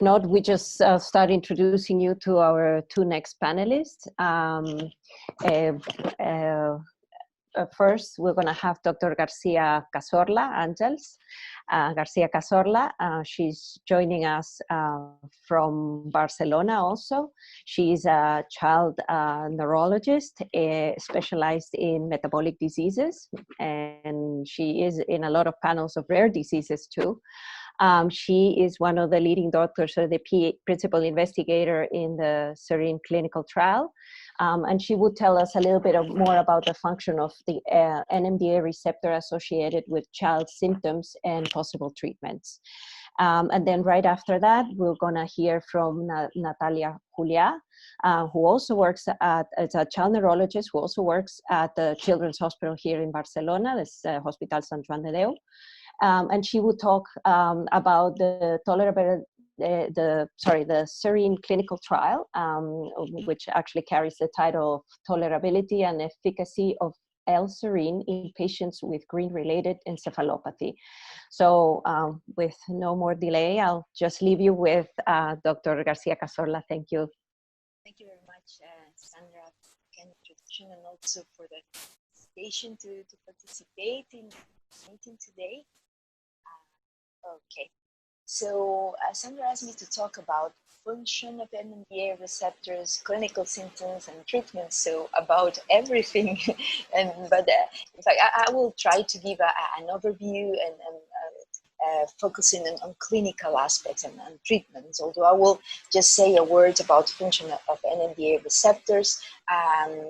not, we just start introducing you to our two next panelists. First, we're going to have Dr. Garcia Cazorla, Garcia Cazorla. She's joining us from Barcelona also. She's a child neurologist specialized in metabolic diseases, and she is in a lot of panels of rare diseases too. She is one of the leading doctors, or the principal investigator in the L-serine clinical trial. And she would tell us a little bit more about the function of the NMDA receptor associated with child symptoms and possible treatments. And then right after that, we're going to hear from Natalia Julia, who also works as a child neurologist, who also works at the Children's Hospital here in Barcelona, this Hospital Sant Joan de Déu. And she would talk about the tolerability, the L-serine clinical trial, which actually carries the title of Tolerability and Efficacy of L-serine in Patients with GRIN-related Encephalopathy. So with no more delay, I'll just leave you with Dr. Garcia Cazorla. Thank you. Thank you very much, Sandra, for the introduction and also for the invitation to participate in the meeting today. Okay. So Sandra asked me to talk about function of NMDA receptors, clinical symptoms, and treatments. So about everything, but in fact, I will try to give an overview and focusing on clinical aspects and treatments. Although I will just say a word about function of NMDA receptors.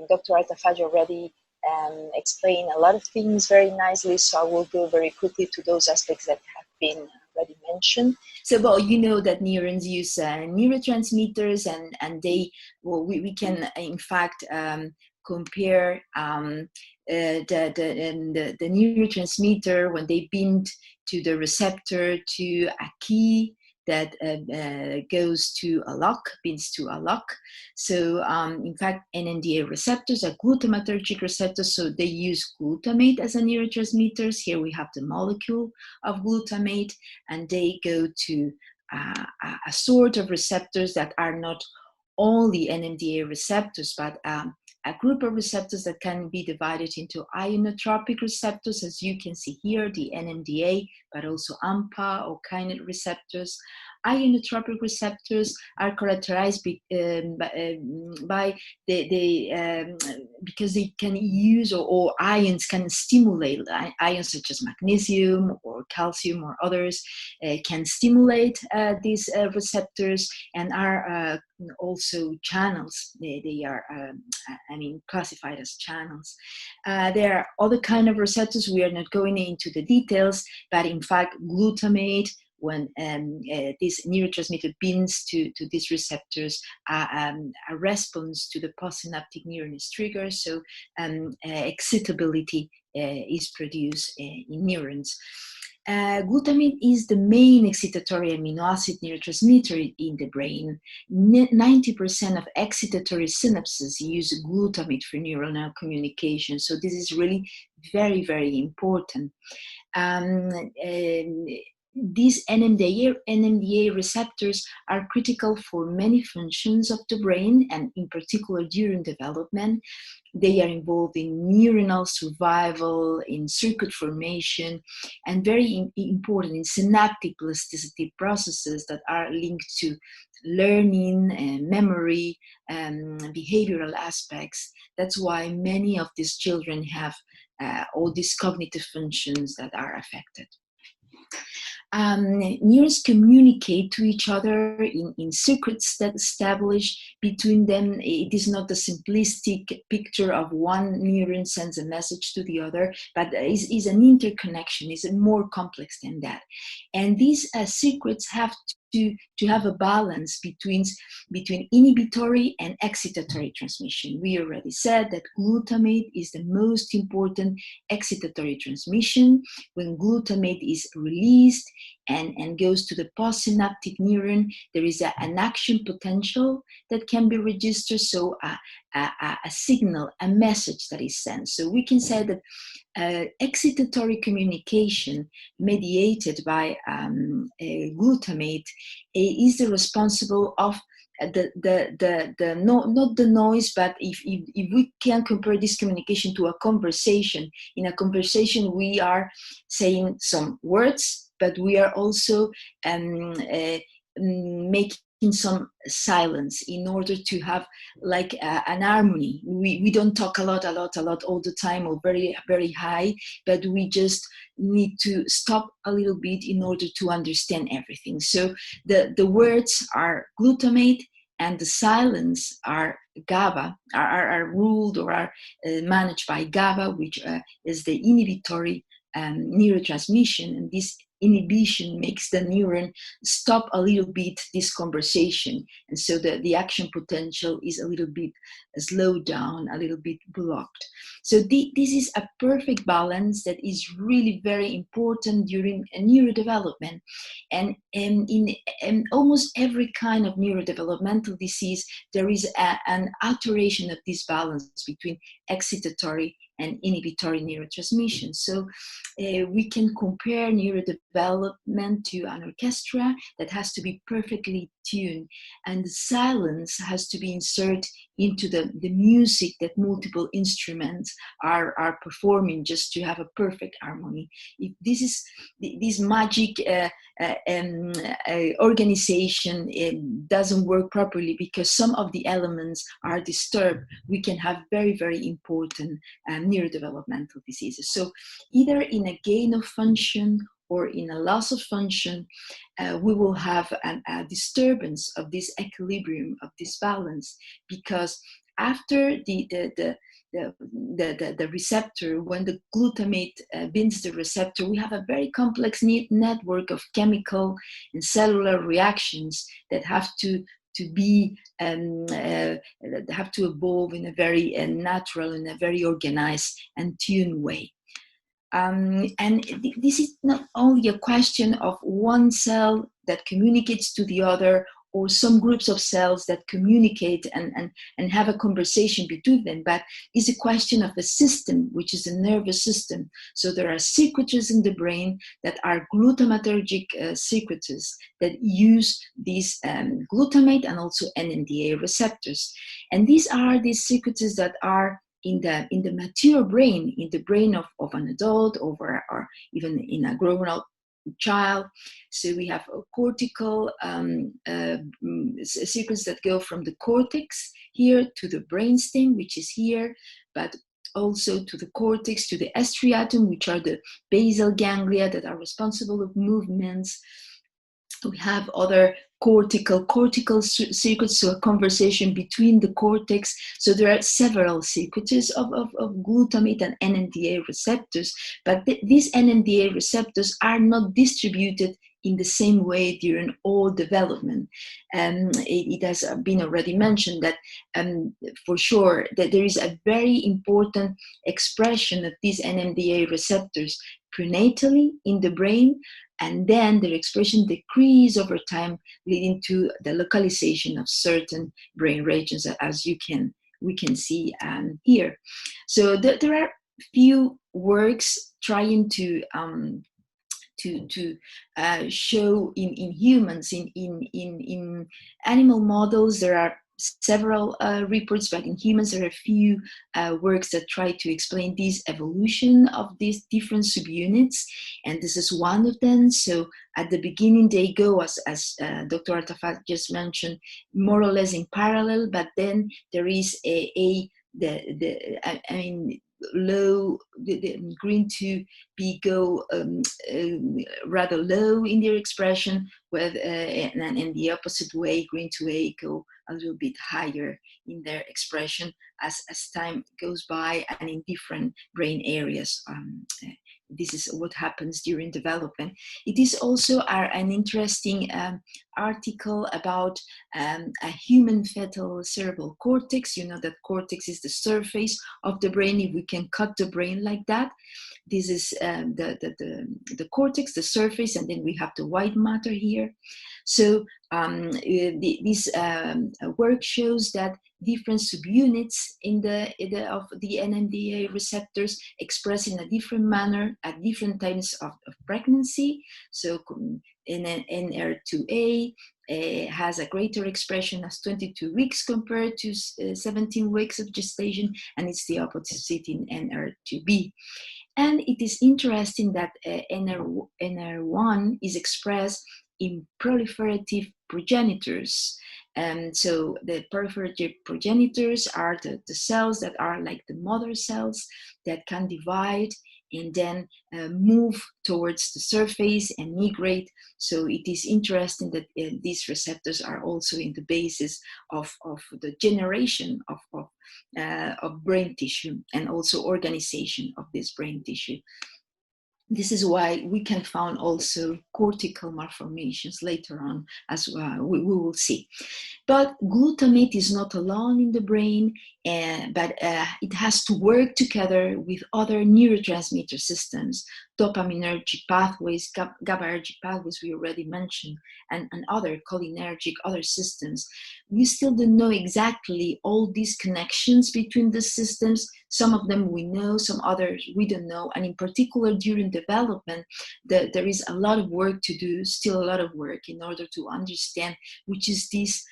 Dr. Artafajo already explained a lot of things very nicely, so I will go very quickly to those aspects that have been already mentioned. So, well, you know that neurons use neurotransmitters, and they, well, we can in fact compare the neurotransmitter when they bind to the receptor to a key that goes to a lock, binds to a lock. So in fact, NMDA receptors are glutamatergic receptors, so they use glutamate as a neurotransmitter. Here we have the molecule of glutamate, and they go to a sort of receptors that are not only NMDA receptors, but a group of receptors that can be divided into ionotropic receptors, as you can see here, the NMDA, but also AMPA or kinase receptors. Ionotropic receptors are characterized by because they can use, or ions can stimulate, ions such as magnesium or calcium or others can stimulate these receptors, and are also channels. They are, classified as channels. There are other kind of receptors. We are not going into the details, but in fact, glutamate, when this neurotransmitter binds to these receptors, a response to the postsynaptic neuron is triggered, so excitability is produced in neurons. Glutamate is the main excitatory amino acid neurotransmitter in the brain. 90% of excitatory synapses use glutamate for neuronal communication, so this is really very, very important. These NMDA receptors are critical for many functions of the brain, and in particular during development. They are involved in neuronal survival, in circuit formation, and very important in synaptic plasticity processes that are linked to learning, memory, behavioral aspects. That's why many of these children have all these cognitive functions that are affected. Neurons communicate to each other in circuits that establish between them. It is not a simplistic picture of one neuron sends a message to the other, but is an interconnection, is more complex than that. And these circuits have to have a balance between inhibitory and excitatory transmission. We already said that glutamate is the most important excitatory transmission. When glutamate is released, and goes to the postsynaptic neuron, there is an action potential that can be registered, so a signal, a message that is sent. So we can say that excitatory communication mediated by glutamate is the responsible of not the noise, but if we can compare this communication to a conversation, in a conversation we are saying some words, but we are also making some silence in order to have like an harmony. We don't talk a lot all the time, or very, very high, but we just need to stop a little bit in order to understand everything. So the words are glutamate, and the silence are GABA, are ruled or are managed by GABA, which is the inhibitory neurotransmission, and this inhibition makes the neuron stop a little bit this conversation, and so the action potential is a little bit slowed down, a little bit blocked. So this is a perfect balance that is really very important during a neurodevelopment, and in almost every kind of neurodevelopmental disease there is an alteration of this balance between excitatory and inhibitory neurotransmission. So we can compare neurodevelopment to an orchestra that has to be perfectly tuned, and the silence has to be inserted into the music that multiple instruments are performing just to have a perfect harmony. If this magic organization doesn't work properly because some of the elements are disturbed, we can have very, very important neurodevelopmental diseases. So either in a gain of function or in a loss of function, we will have a disturbance of this equilibrium, of this balance, because after the receptor, when the glutamate binds the receptor, we have a very complex network of chemical and cellular reactions that have to be have to evolve in a very natural, in a very organized and tuned way. And this is not only a question of one cell that communicates to the other, or some groups of cells that communicate and have a conversation between them, but it's a question of a system, which is the nervous system. So there are circuitries in the brain that are glutamatergic circuitries that use these glutamate and also NMDA receptors. And these are these circuitries that are in the mature brain, in the brain of an adult, or even in a grown-up child. So we have a cortical circuits that go from the cortex here to the brainstem, which is here, but also to the cortex, to the striatum, which are the basal ganglia that are responsible of movements. We have other cortical circuits, so a conversation between the cortex. So there are several circuits of glutamate and NMDA receptors, but these NMDA receptors are not distributed in the same way during all development. It has been already mentioned that for sure that there is a very important expression of these NMDA receptors prenatally in the brain, and then their expression decrease over time, leading to the localization of certain brain regions, as we can see here. So there are few works trying to show in humans, in animal models there are several reports, but in humans there are a few works that try to explain this evolution of these different subunits, and this is one of them. So at the beginning they go, as Dr. Artafat just mentioned, more or less in parallel, but then there is low, the GRIN to B go rather low in their expression, and in the opposite way, GRIN to A go a little bit higher in their expression as time goes by, and in different brain areas this is what happens during development. It is also an interesting article about a human fetal cerebral cortex. You know that cortex is the surface of the brain. If we can cut the brain like that, this is the cortex, the surface, and then we have the white matter here. So this work shows that different subunits of the NMDA receptors express in a different manner at different times of pregnancy. So NR2A has a greater expression as 22 weeks compared to 17 weeks of gestation, and it's the opposite in NR2B. And it is interesting that NR1 is expressed in proliferative progenitors. And so the proliferative progenitors are the cells that are like the mother cells that can divide and then move towards the surface and migrate. So it is interesting that these receptors are also in the basis of the generation of brain tissue and also organization of this brain tissue. This is why we can find also cortical malformations later on, as we will see. But glutamate is not alone in the brain, but it has to work together with other neurotransmitter systems, dopaminergic pathways, GABAergic pathways we already mentioned, and other cholinergic, other systems. We still don't know exactly all these connections between the systems. Some of them we know, some others we don't know. And in particular, during development, there is a lot of work to do, still a lot of work in order to understand which is this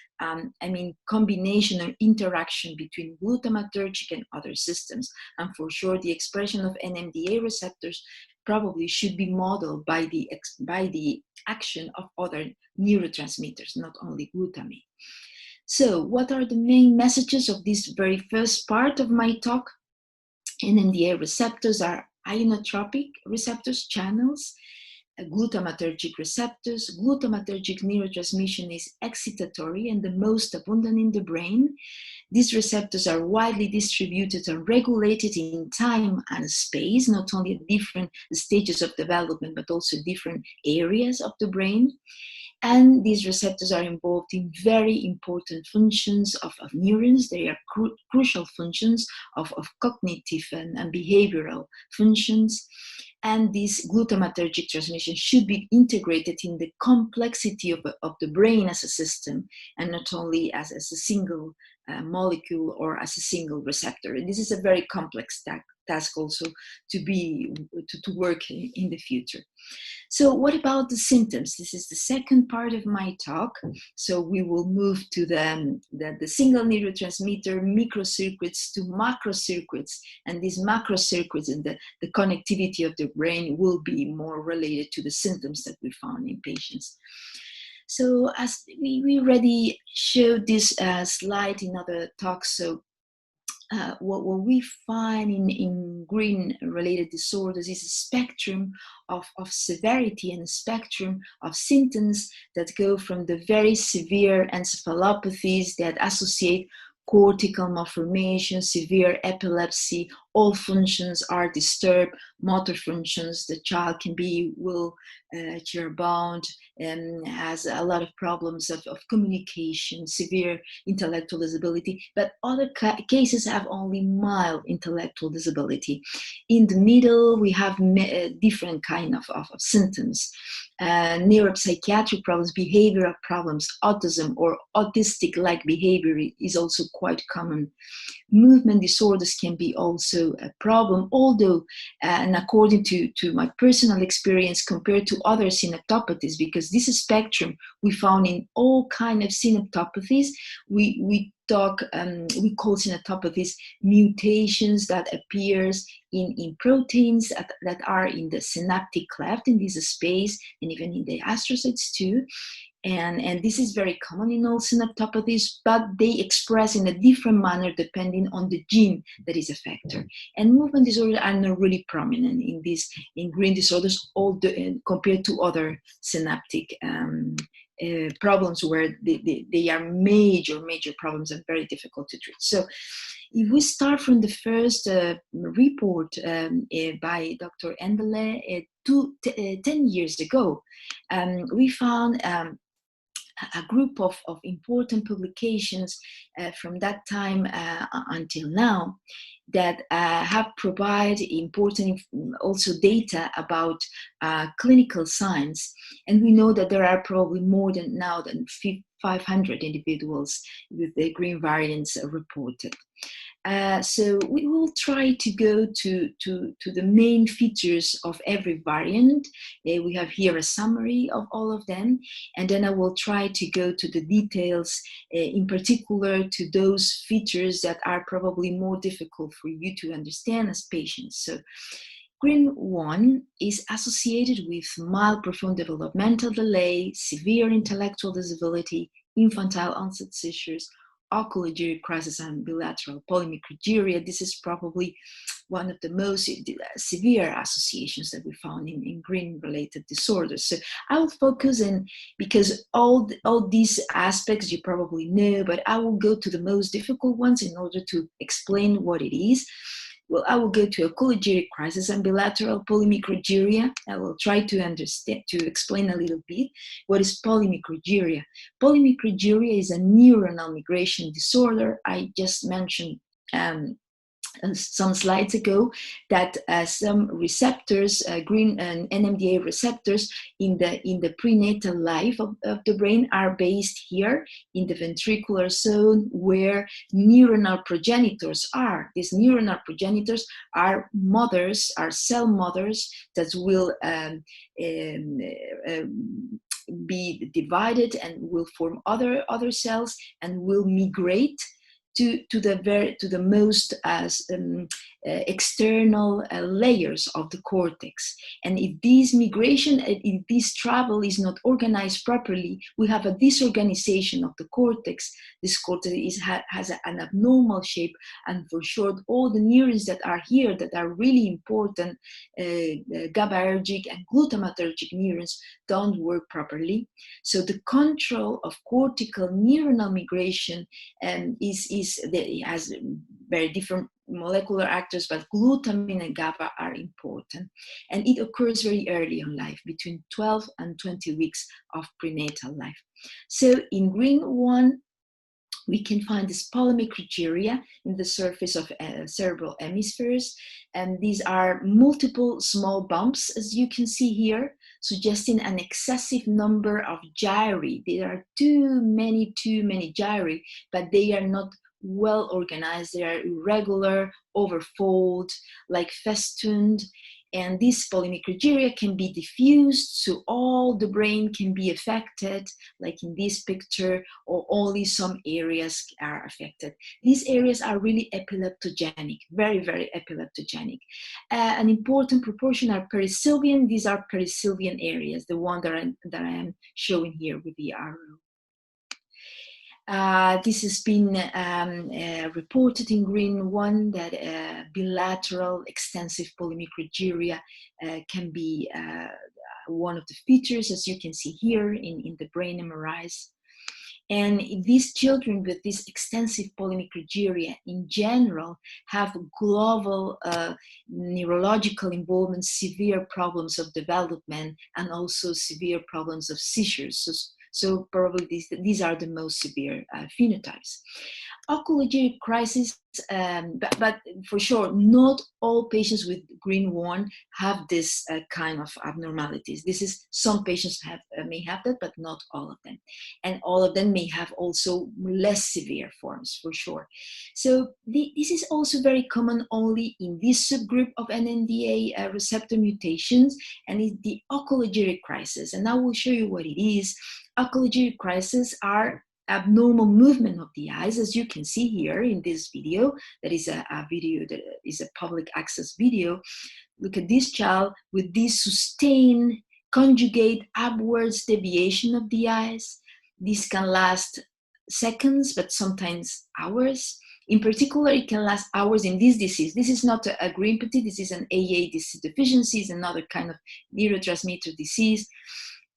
combination or interaction between glutamatergic and other systems. And for sure, the expression of NMDA receptors probably should be modeled by the action of other neurotransmitters, not only glutamate. So what are the main messages of this very first part of my talk? NMDA receptors are ionotropic receptors, channels, glutamatergic receptors. Glutamatergic neurotransmission is excitatory and the most abundant in the brain. These receptors are widely distributed and regulated in time and space, not only at different stages of development, but also different areas of the brain. And these receptors are involved in very important functions of neurons. They are crucial functions of cognitive and behavioral functions. And this glutamatergic transmission should be integrated in the complexity of the brain as a system, and not only as a single molecule or as a single receptor. And this is a very complex task also to work in the future. So what about the symptoms? This is the second part of my talk. So we will move to the single neurotransmitter microcircuits to macrocircuits, and these macrocircuits and the connectivity of the brain will be more related to the symptoms that we found in patients. So as we already showed this slide in other talks, so what we find in GRIN-related disorders is a spectrum of severity and a spectrum of symptoms that go from the very severe encephalopathies that associate cortical malformation, severe epilepsy, all functions are disturbed, motor functions, the child can be chair bound, and has a lot of problems of communication, severe intellectual disability, but other cases have only mild intellectual disability. In the middle, we have different kind of symptoms. Neuropsychiatric problems, behavioral problems, autism or autistic-like behavior is also quite common. Movement disorders can be also a problem, although, and according to my personal experience compared to other synaptopathies, because this spectrum we found in all kind of synaptopathies, we call synaptopathies mutations that appears in proteins that are in the synaptic cleft, in this space, and even in the astrocytes too. And this is very common in all synaptopathies, but they express in a different manner depending on the gene that is a factor. And movement disorders are not really prominent in GRIN disorders, compared to other synaptic problems where they are major problems and very difficult to treat. So if we start from the first report by Dr. Endele 10 years ago, we found a group of important publications from that time until now that have provided important also data about clinical signs. And we know that there are probably more than 500 individuals with the GRIN variants reported. So we will try to go to the main features of every variant. We have here a summary of all of them, and then I will try to go to the details, in particular to those features that are probably more difficult for you to understand as patients. So GRIN1 is associated with mild profound developmental delay, severe intellectual disability, infantile onset seizures, oculogyric crisis, and bilateral polymicrogyria. This is probably one of the most severe associations that we found in GRIN-related disorders. So I will focus in, because all these aspects you probably know, but I will go to the most difficult ones in order to explain what it is. Well, I will go to oculogyric crisis and bilateral polymicrogyria. I will try to explain a little bit what is polymicrogyria. Polymicrogyria is a neuronal migration disorder. I just mentioned some slides ago that some receptors, GRIN and NMDA receptors in the prenatal life of the brain are based here in the ventricular zone where neuronal progenitors are. These neuronal progenitors are mothers, are cell mothers that will be divided and will form other cells and will migrate to the most external layers of the cortex. And if this migration, if this travel is not organized properly, we have a disorganization of the cortex. This cortex has an abnormal shape, and for sure, all the neurons that are here that are really important, GABAergic and glutamatergic neurons, don't work properly. So the control of cortical neuronal migration has very different molecular actors, but glutamine and GABA are important. And it occurs very early in life, between 12 and 20 weeks of prenatal life. So in GRIN1, we can find this polymicrogyria in the surface of cerebral hemispheres. And these are multiple small bumps, as you can see here, suggesting an excessive number of gyri. There are too many gyri, but they are not well organized. They are irregular, overfold, like festooned. And this polymicrogyria can be diffused, so all the brain can be affected, like in this picture, or only some areas are affected. These areas are really epileptogenic, very epileptogenic. An important proportion are perisylvian. These are perisylvian areas, the one that I am showing here with the arrow. This has been reported in GRIN1 that bilateral extensive polymicrogyria can be one of the features, as you can see here in the brain MRIs. And these children with this extensive polymicrogyria in general have global neurological involvement, severe problems of development, and also severe problems of seizures. So probably these are the most severe phenotypes. Oculogyric crisis, but for sure, not all patients with GRIN1 have this kind of abnormalities. Some patients may have that, but not all of them. And all of them may have also less severe forms, for sure. So this is also very common only in this subgroup of NMDA receptor mutations, and it's the oculogyric crisis. And I will show you what it is. Oculogyric crises are abnormal movement of the eyes, as you can see here in this video. That is a video that is a public access video. Look at this child with this sustained conjugate upwards deviation of the eyes. This can last seconds, but sometimes hours. In particular, it can last hours in this disease. This is not a GRIN-related, this is an AA deficiency, is another kind of neurotransmitter disease.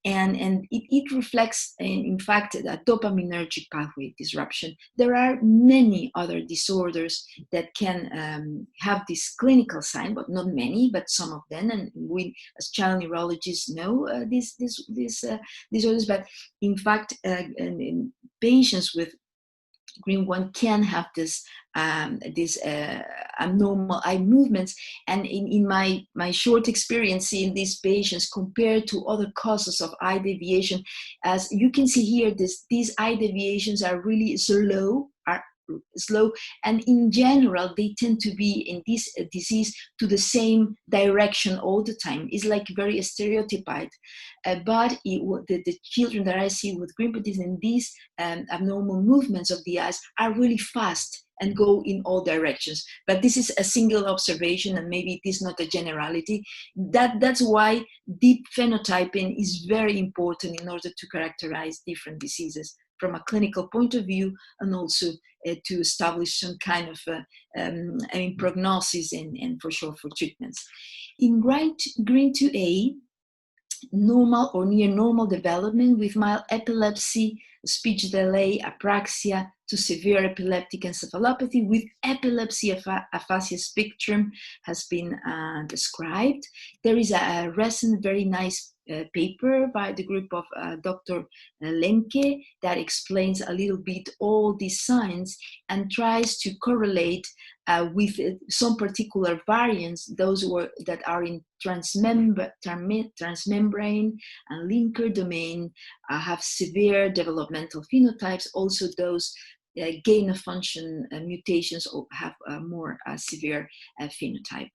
and it reflects, in fact, a dopaminergic pathway disruption. There are many other disorders that can have this clinical sign, but not many, but some of them, and we as child neurologists know these disorders. But in fact, in patients with GRIN1 can have this abnormal eye movements, and in my short experience seeing these patients compared to other causes of eye deviation, as you can see here, these eye deviations are really slow, and in general they tend to be in this disease to the same direction all the time. It's like very stereotyped, but the children that I see with GRIN in these abnormal movements of the eyes are really fast and go in all directions. But this is a single observation, and maybe it is not a generality. That's why deep phenotyping is very important in order to characterize different diseases from a clinical point of view, and also to establish some kind of prognosis and for sure for treatments. In GRIN2A, normal or near normal development with mild epilepsy, speech delay, apraxia, to severe epileptic encephalopathy with epilepsy aphasia spectrum has been described. There is a recent very nice paper by the group of Dr. Lemke that explains a little bit all these signs and tries to correlate with some particular variants, those that are in transmembrane and linker domain, have severe developmental phenotypes. Also those gain of function mutations have a more severe phenotype.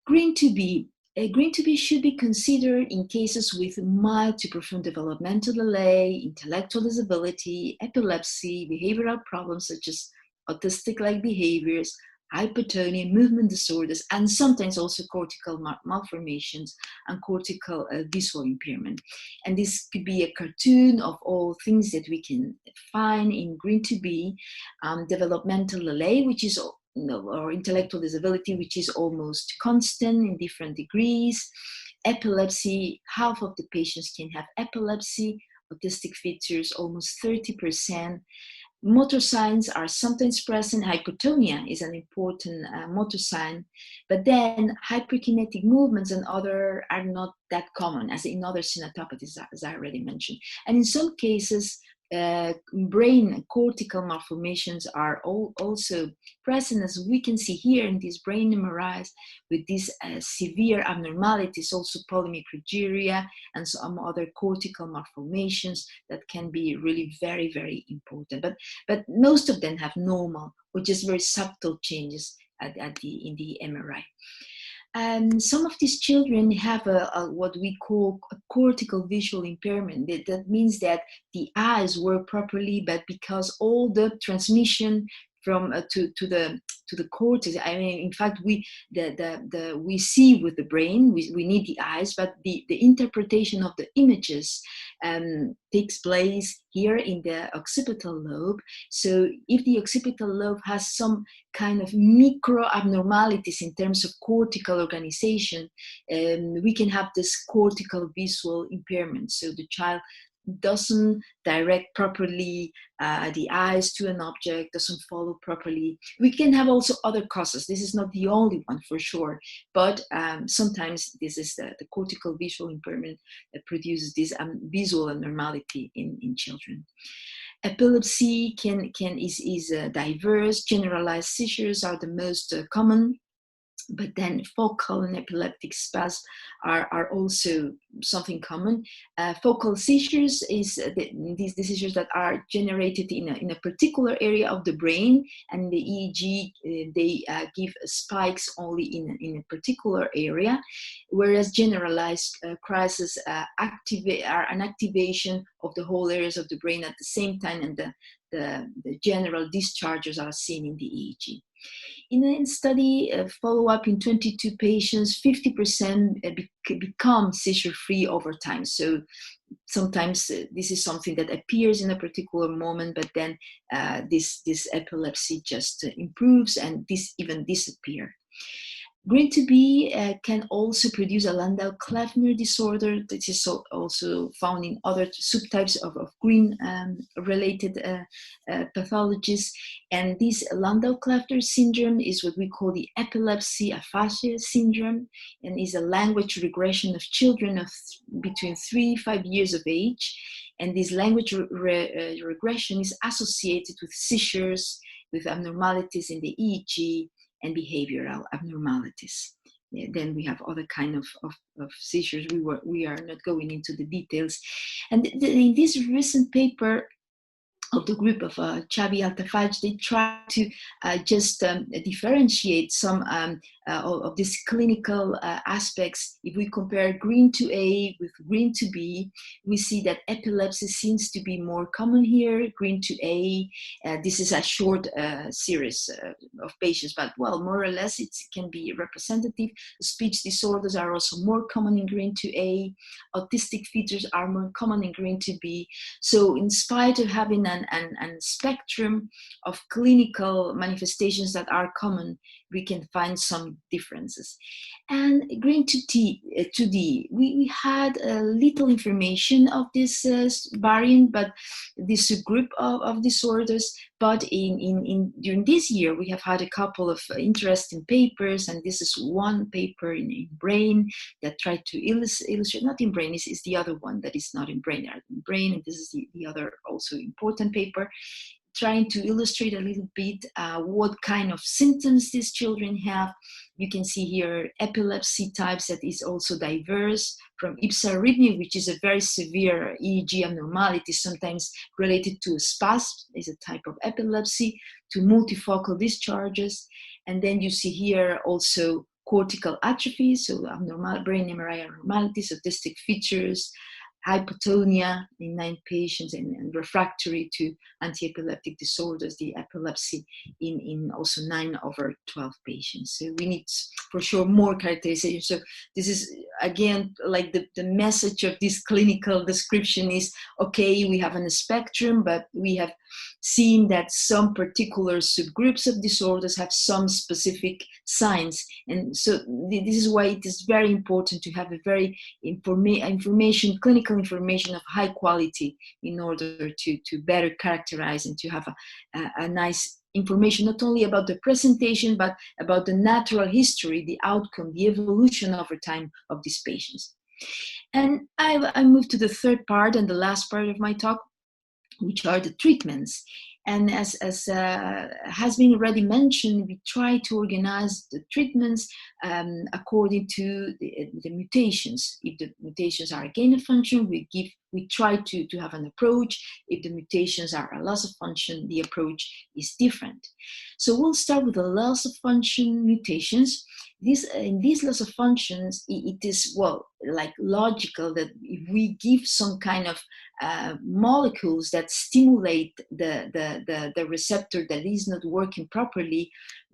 GRIN2B. GRIN2B should be considered in cases with mild to profound developmental delay, intellectual disability, epilepsy, behavioral problems such as autistic-like behaviors, hypotonia, movement disorders, and sometimes also cortical malformations and cortical visual impairment. And this could be a cartoon of all things that we can find in GRIN2B, developmental delay, which is or intellectual disability, which is almost constant in different degrees. Epilepsy, half of the patients can have epilepsy. Autistic features, almost 30%. Motor signs are sometimes present. Hypotonia is an important motor sign, but then hyperkinetic movements and other are not that common as in other synaptopathies, as I already mentioned. And in some cases, brain cortical malformations are also present, as we can see here in these brain MRIs with these severe abnormalities, also polymicrogyria and some other cortical malformations that can be really very, very important. But most of them have normal or just very subtle changes in the MRI. And some of these children have what we call a cortical visual impairment. That means that the eyes work properly, but because all the transmission from to the cortex, I mean, in fact, we see with the brain, we need the eyes, but the interpretation of the images takes place here in the occipital lobe. So if the occipital lobe has some kind of micro abnormalities in terms of cortical organization, we can have this cortical visual impairment. So the child doesn't direct properly the eyes to an object, doesn't follow properly. We can have also other causes. This is not the only one for sure, but sometimes this is the cortical visual impairment that produces this visual abnormality in children. Epilepsy is diverse. Generalized seizures are the most common, but then focal and epileptic spasms are also something common. Focal seizures is these seizures that are generated in a particular area of the brain, and the EEG they give spikes only in a particular area, whereas generalized crises are an activation of the whole areas of the brain at the same time, and the general discharges are seen in the EEG. In a study follow-up in 22 patients, 50% become seizure-free over time. So sometimes this is something that appears in a particular moment, but then this epilepsy just improves and this even disappears. GRIN-related can also produce a Landau-Kleffner disorder that is also found in other subtypes of GRIN-related pathologies. And this Landau-Kleffner syndrome is what we call the epilepsy aphasia syndrome, and is a language regression of children of between 3 to 5 years of age. And this language regression is associated with seizures, with abnormalities in the EEG, and behavioral abnormalities. Then we have other kind of seizures. We are not going into the details. And in this recent paper of the group of Xavi Altafaj, they try to just differentiate some of these clinical aspects. If we compare GRIN-A with GRIN-B, we see that epilepsy seems to be more common here. GRIN-A, this is a short series of patients, but well, more or less it can be representative. Speech disorders are also more common in GRIN-A. Autistic features are more common in GRIN-B. So in spite of having a spectrum of clinical manifestations that are common, we can find some differences. And GRIN-2D, we had little information of this variant, but this group of disorders. But during this year, we have had a couple of interesting papers, and this is one paper in Brain that tried to illustrate, not in Brain, is the other one that is not in Brain, and this is the other also important paper, trying to illustrate a little bit what kind of symptoms these children have. You can see here epilepsy types that is also diverse, from hypsarrhythmia, which is a very severe EEG abnormality, sometimes related to a spasm, is a type of epilepsy, to multifocal discharges. And then you see here also cortical atrophy, so abnormal brain MRI abnormalities, autistic features, hypotonia in 9 patients, and refractory to anti-epileptic disorders, the epilepsy in also 9 over 12 patients. So we need for sure more characterization. So this is again like the message of this clinical description is, okay, we have a spectrum, but we have seen that some particular subgroups of disorders have some specific signs. And so this is why it is very important to have a very clinical information of high quality in order to better characterize and to have a nice information, not only about the presentation, but about the natural history, the outcome, the evolution over time of these patients. And I move to the third part and the last part of my talk, which are the treatments. And as has been already mentioned, we try to organize the treatments according to the mutations. If the mutations are a gain of function, we try to have an approach. If the mutations are a loss of function, the approach is different. So we'll start with the loss of function mutations. In these loss of functions, it is, well, like logical that if we give some kind of molecules that stimulate the receptor that is not working properly,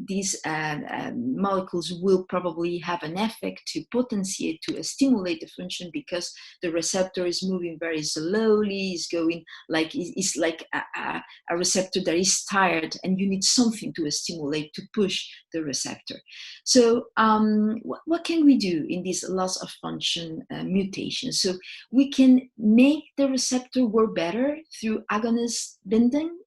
these molecules will probably have an effect to potentiate, to stimulate the function, because the receptor is moving very slowly, is going like, it's like a receptor that is tired, and you need something to stimulate, to push the receptor. So what can we do in this loss of function mutation? So we can make the receptor work better through agonist binding.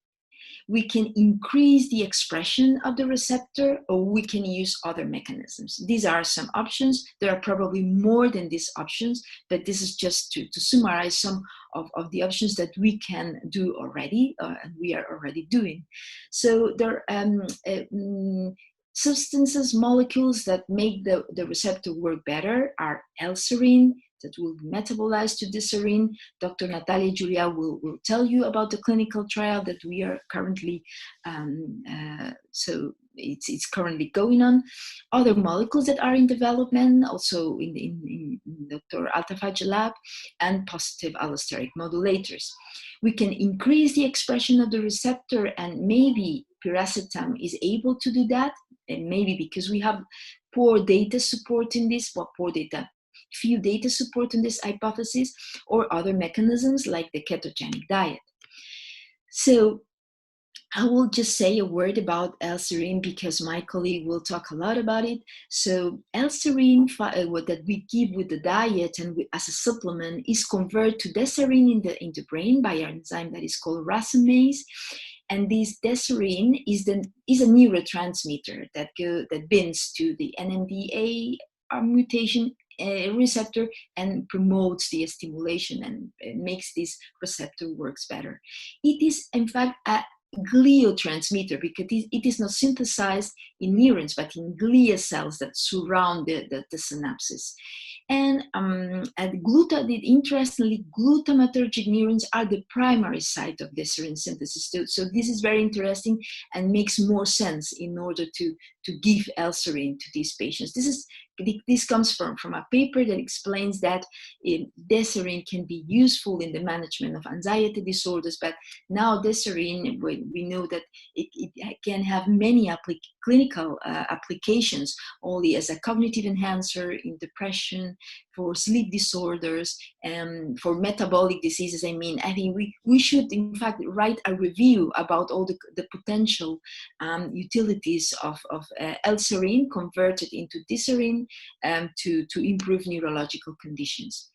We can increase the expression of the receptor, or we can use other mechanisms. These are some options. There are probably more than these options, but this is just to summarize some of the options that we can do already, and we are already doing. So there are substances, molecules that make the receptor work better are L-serine, that will be metabolized to the serine. Dr. Natalia Julia will tell you about the clinical trial that we are currently, so it's currently going on. Other molecules that are in development, also in Dr. Altafaj lab, and positive allosteric modulators. We can increase the expression of the receptor, and maybe piracetam is able to do that, and maybe because we have poor data supporting this, few data supporting this hypothesis, or other mechanisms like the ketogenic diet. So I will just say a word about L-serine because my colleague will talk a lot about it. So L-serine that we give with the diet and as a supplement is converted to deserine in the brain by an enzyme that is called racemase. And this deserine is a neurotransmitter that binds to the NMDA mutation receptor and promotes the stimulation and makes this receptor works better. It is in fact a gliotransmitter because it is not synthesized in neurons but in glia cells that surround the synapses. And interestingly, glutamatergic neurons are the primary site of deserine synthesis. So this is very interesting and makes more sense in order to give L-serine to these patients. This comes from a paper that explains that deserine can be useful in the management of anxiety disorders, but now deserine, we know that it can have many clinical applications, only as a cognitive enhancer in depression, for sleep disorders, and for metabolic diseases. I think we should in fact write a review about all the potential utilities of L-serine converted into deserine to improve neurological conditions.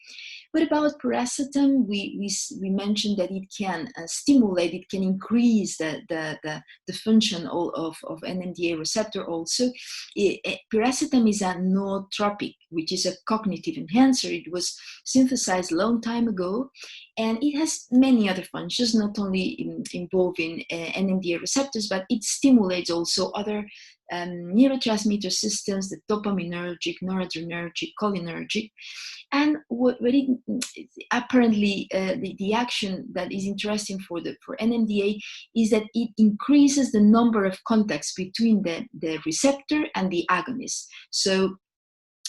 What about piracetam? We mentioned that it can stimulate, it can increase the function of NMDA receptor also. Piracetam is a nootropic, which is a cognitive enhancer. It was synthesized a long time ago, and it has many other functions, not only involving NMDA receptors, but it stimulates also other neurotransmitter systems, the dopaminergic, noradrenergic, cholinergic. And apparently the action that is interesting for NMDA is that it increases the number of contacts between the receptor and the agonist. So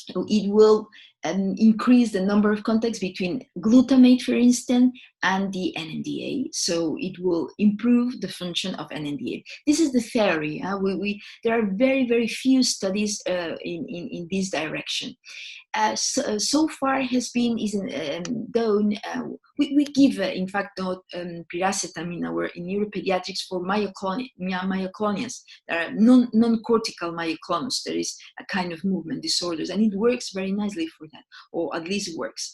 it will increase the number of contacts between glutamate, for instance, and the NMDA. So it will improve the function of NMDA. This is the theory. There are very, very few studies in this direction. So far has been done. We give, in fact, piracetam in neuropediatrics for myoclonias. There are non-cortical myoclonus. There is a kind of movement disorders, and it works very nicely for that, or at least works.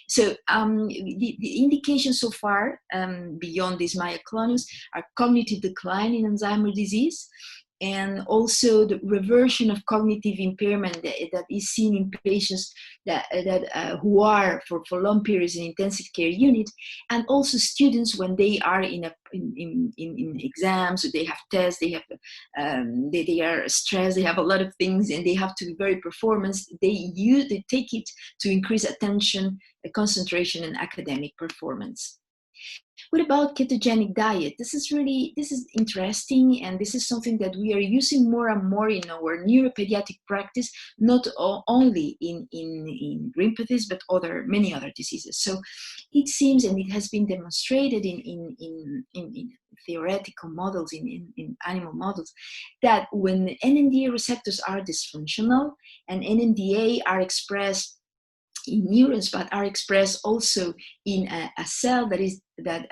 So the indications so far beyond these myoclonus are cognitive decline in Alzheimer's disease, and also the reversion of cognitive impairment that is seen in patients who are for long periods in intensive care unit, and also students when they are in exams, they have tests, they are stressed, they have a lot of things, and they have to be very performance. They take it to increase attention, concentration, and academic performance. What about ketogenic diet? This is interesting, and this is something that we are using more and more in our neuropediatric practice, not only in GRIN-pathies, but many other diseases. So it seems, and it has been demonstrated in theoretical models, in animal models, that when NMDA receptors are dysfunctional and NMDA are expressed in neurons, but are expressed also in a cell that is a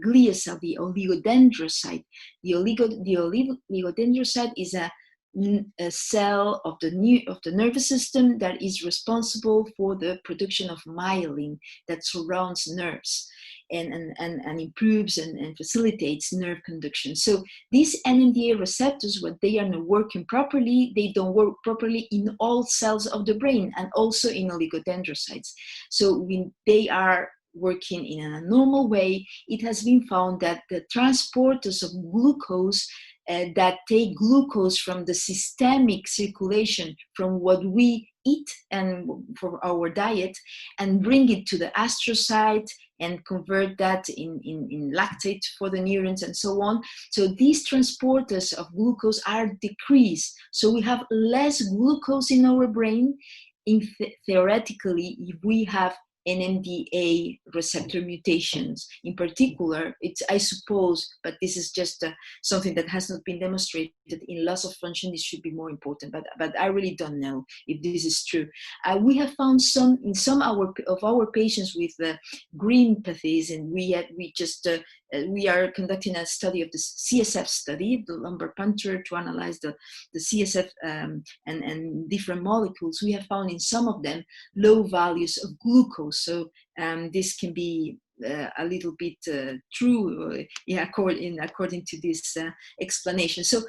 glia cell, the oligodendrocyte. The oligodendrocyte is a cell of the nervous system that is responsible for the production of myelin that surrounds nerves and improves and facilitates nerve conduction. So these NMDA receptors, when they are not working properly, they don't work properly in all cells of the brain and also in oligodendrocytes. So when they are working in a normal way, it has been found that the transporters of glucose that take glucose from the systemic circulation from what we eat and for our diet and bring it to the astrocyte and convert that in lactate for the neurons and so on. So these transporters of glucose are decreased. So we have less glucose in our brain. Theoretically, if we have NMDA receptor mutations. In particular, it's, I suppose, but this is just something that has not been demonstrated in loss of function. This should be more important, but I really don't know if this is true. We have found in some of our patients with GRIN-pathies, and we just we are conducting a study of the CSF study, the lumbar puncture, to analyze the CSF and different molecules. We have found in some of them low values of glucose. So this can be a little bit true, according to this explanation. So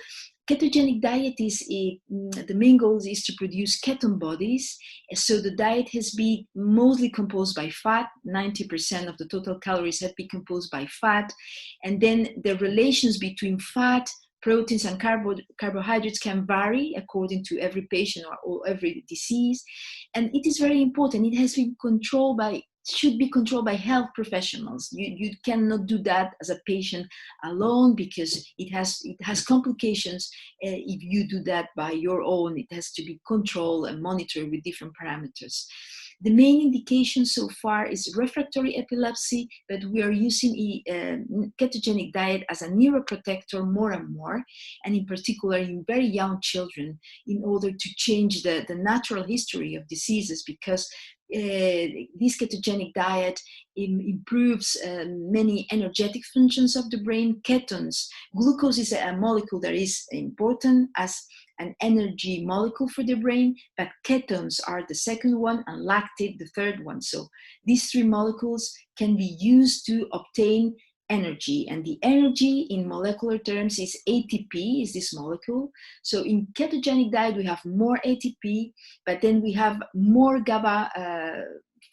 ketogenic diet is the main goal is to produce ketone bodies. So the diet has been mostly composed by fat. 90% of the total calories have been composed by fat. And then the relations between fat, proteins, and carbohydrates can vary according to every patient or every disease. And it is very important. It has been should be controlled by health professionals. You cannot do that as a patient alone, because it has complications if you do that by your own. It has to be controlled and monitored with different parameters. The main indication so far is refractory epilepsy, but we are using a ketogenic diet as a neuroprotector more and more, and in particular in very young children, in order to change the natural history of diseases, because this ketogenic diet improves many energetic functions of the brain. Ketones, glucose is a molecule that is important as an energy molecule for the brain, but ketones are the second one and lactate the third one. So these three molecules can be used to obtain energy, and the energy in molecular terms is ATP, is this molecule. So in ketogenic diet we have more ATP, but then we have more GABA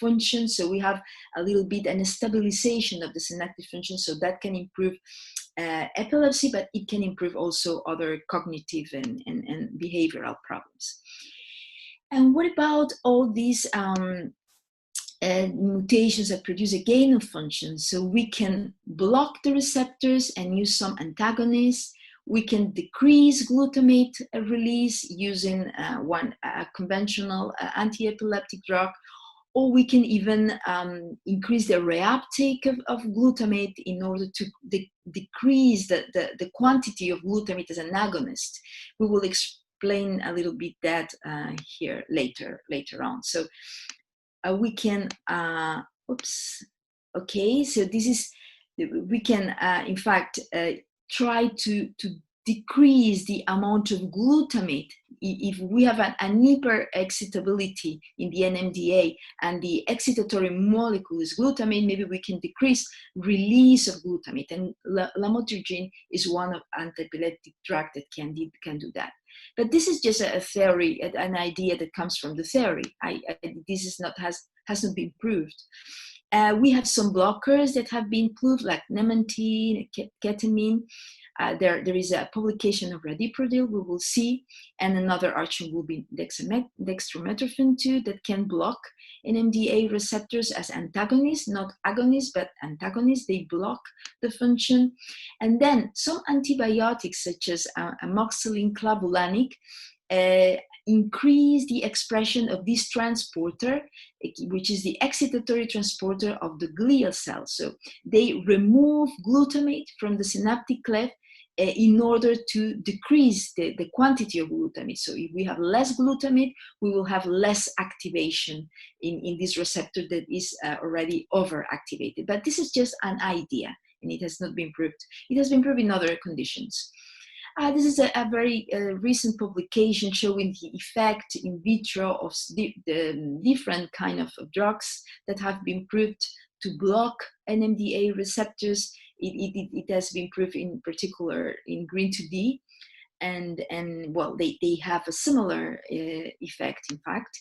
function, so we have a little bit a stabilization of the synaptic function, so that can improve epilepsy, but it can improve also other cognitive and behavioral problems. And what about all these mutations that produce a gain of function? So we can block the receptors and use some antagonists. We can decrease glutamate release using one conventional anti-epileptic drug, or we can even increase the reuptake of glutamate in order to decrease the quantity of glutamate as an agonist. We will explain a little bit that here later on. So we can, okay, so this is, we can in fact try to decrease the amount of glutamate. If we have an hyper-excitability in the NMDA and the excitatory molecule is glutamate, maybe we can decrease release of glutamate. And lamotrigine is one of anti-epileptic drug that can do that. But this is just a theory, an idea that comes from the theory. This is not has not been proved. We have some blockers that have been proved, like memantine, ketamine. There is a publication of radiprotil we will see, and another option will be dextromethorphan too, that can block NMDA receptors as antagonists, not agonists, but antagonists. They block the function. And then some antibiotics such as amoxicillin clavulanic increase the expression of this transporter, which is the excitatory transporter of the glial cells. So they remove glutamate from the synaptic cleft in order to decrease the quantity of glutamate. So if we have less glutamate, we will have less activation in this receptor that is already overactivated. But this is just an idea, and it has not been proved. It has been proved in other conditions. This is a very recent publication showing the effect in vitro of the different kind of drugs that have been proved to block NMDA receptors. It has been proved in particular in GRIN-2D, and well, they have a similar effect, in fact.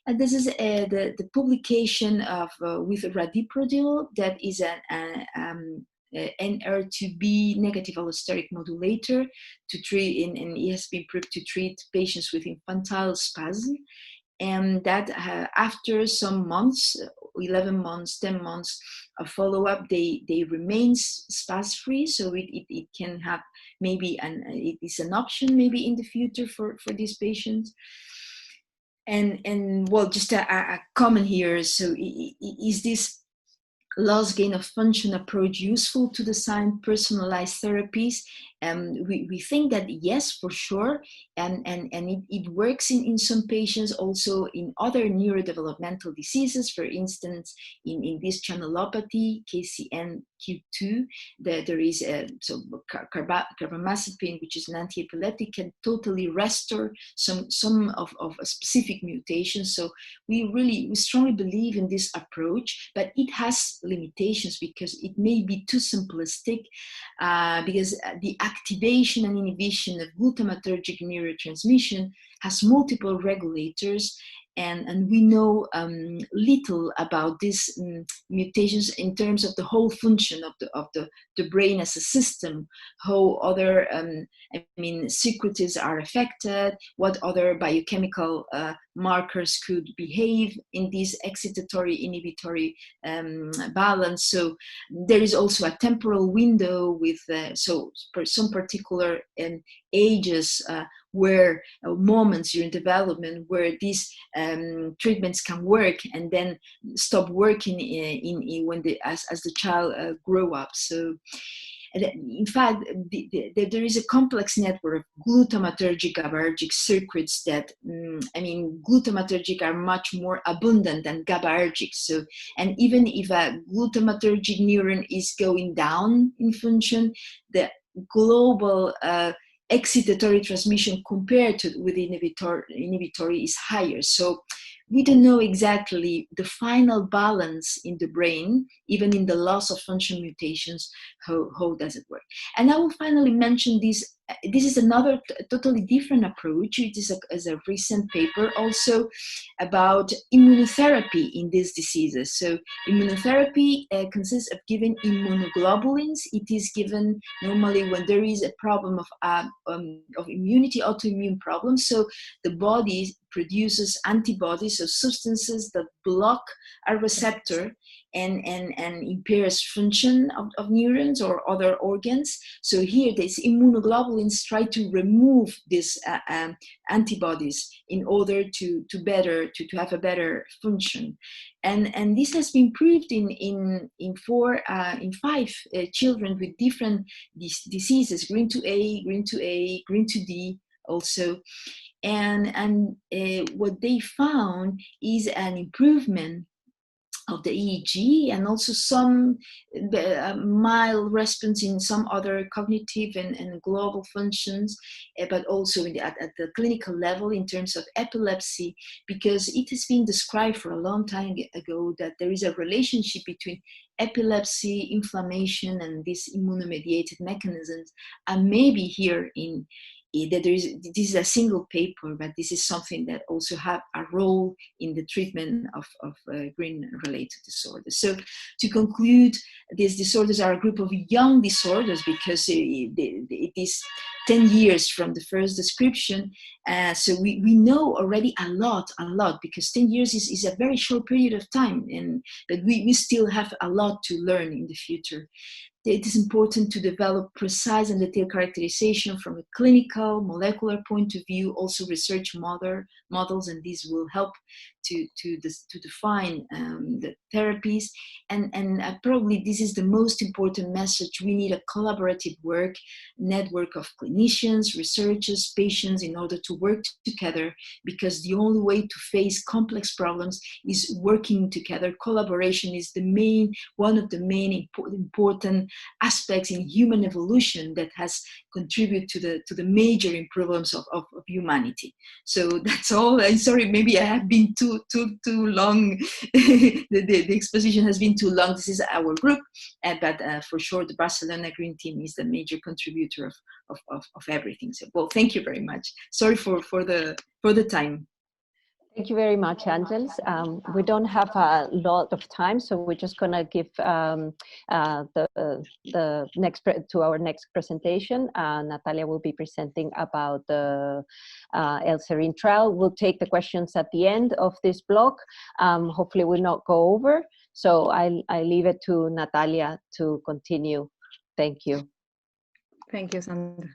And this is the publication of with radiprotil, that is an NR2B negative allosteric modulator to treat, and it has been proved to treat patients with infantile spasm, and that after some months, 11 months, 10 months of follow-up, they remain spasm-free. So it can have maybe, it is an option maybe in the future for these patients. And well, just a comment here. So is this loss gain of function approach useful to design personalized therapies? we think that yes, for sure, and it works in some patients, also in other neurodevelopmental diseases. For instance, in this channelopathy, KCNQ2, there is carbamazepine, which is an anti-epileptic, can totally restore some of a specific mutations. So we strongly believe in this approach, but it has limitations because it may be too simplistic, because the activation and inhibition of glutamatergic neurotransmission has multiple regulators, and we know little about these mutations in terms of the whole function of the brain as a system, how other secretives are affected, what other biochemical markers could behave in this excitatory inhibitory balance. So there is also a temporal window with so for some particular ages where moments during development where these treatments can work and then stop working when as the child grow up. So in fact, there is a complex network of glutamatergic GABAergic circuits that, glutamatergic are much more abundant than GABAergic. So, and even if a glutamatergic neuron is going down in function, the global excitatory transmission compared to with inhibitory is higher. So we don't know exactly the final balance in the brain, even in the loss of function mutations, how does it work? And I will finally mention this. This is another totally different approach. It is a recent paper also about immunotherapy in these diseases. So immunotherapy consists of giving immunoglobulins. It is given normally when there is a problem of immunity, autoimmune problems. So the body produces antibodies, so substances that block a receptor and impairs function of neurons or other organs. So here, these immunoglobulins try to remove these antibodies in order to have a better function. And this has been proved in 5 children with different diseases, GRIN-2A, GRIN-2A, GRIN-2D also. And what they found is an improvement of the EEG and also some mild response in some other cognitive and global functions, but also at the clinical level in terms of epilepsy, because it has been described for a long time ago that there is a relationship between epilepsy, inflammation, and these immunomediated mechanisms. And maybe here that this is a single paper, but this is something that also have a role in the treatment of GRIN-related disorders. So to conclude, these disorders are a group of young disorders because it is 10 years from the first description. So we know already a lot, because 10 years is a very short period of time, but we still have a lot to learn in the future. It is important to develop precise and detailed characterization from a clinical, molecular point of view, also research models, and these will help to define the therapies. And probably this is the most important message. We need a collaborative network of clinicians, researchers, patients in order to work together, because the only way to face complex problems is working together. Collaboration is one of the main important aspects in human evolution that has contributed to the major improvements of humanity. So that's all. I'm sorry, maybe I have been too long. the exposition has been too long. This is our group, but for sure the Barcelona Green Team is the major contributor of everything. So, well, thank you very much. Sorry for the time. Thank you very much, Angels. We don't have a lot of time, so we're just going to give to our next presentation. Natalia will be presenting about the L-serine trial. We'll take the questions at the end of this block. Hopefully we'll not go over. So I leave it to Natalia to continue. Thank you. Thank you, Sandra.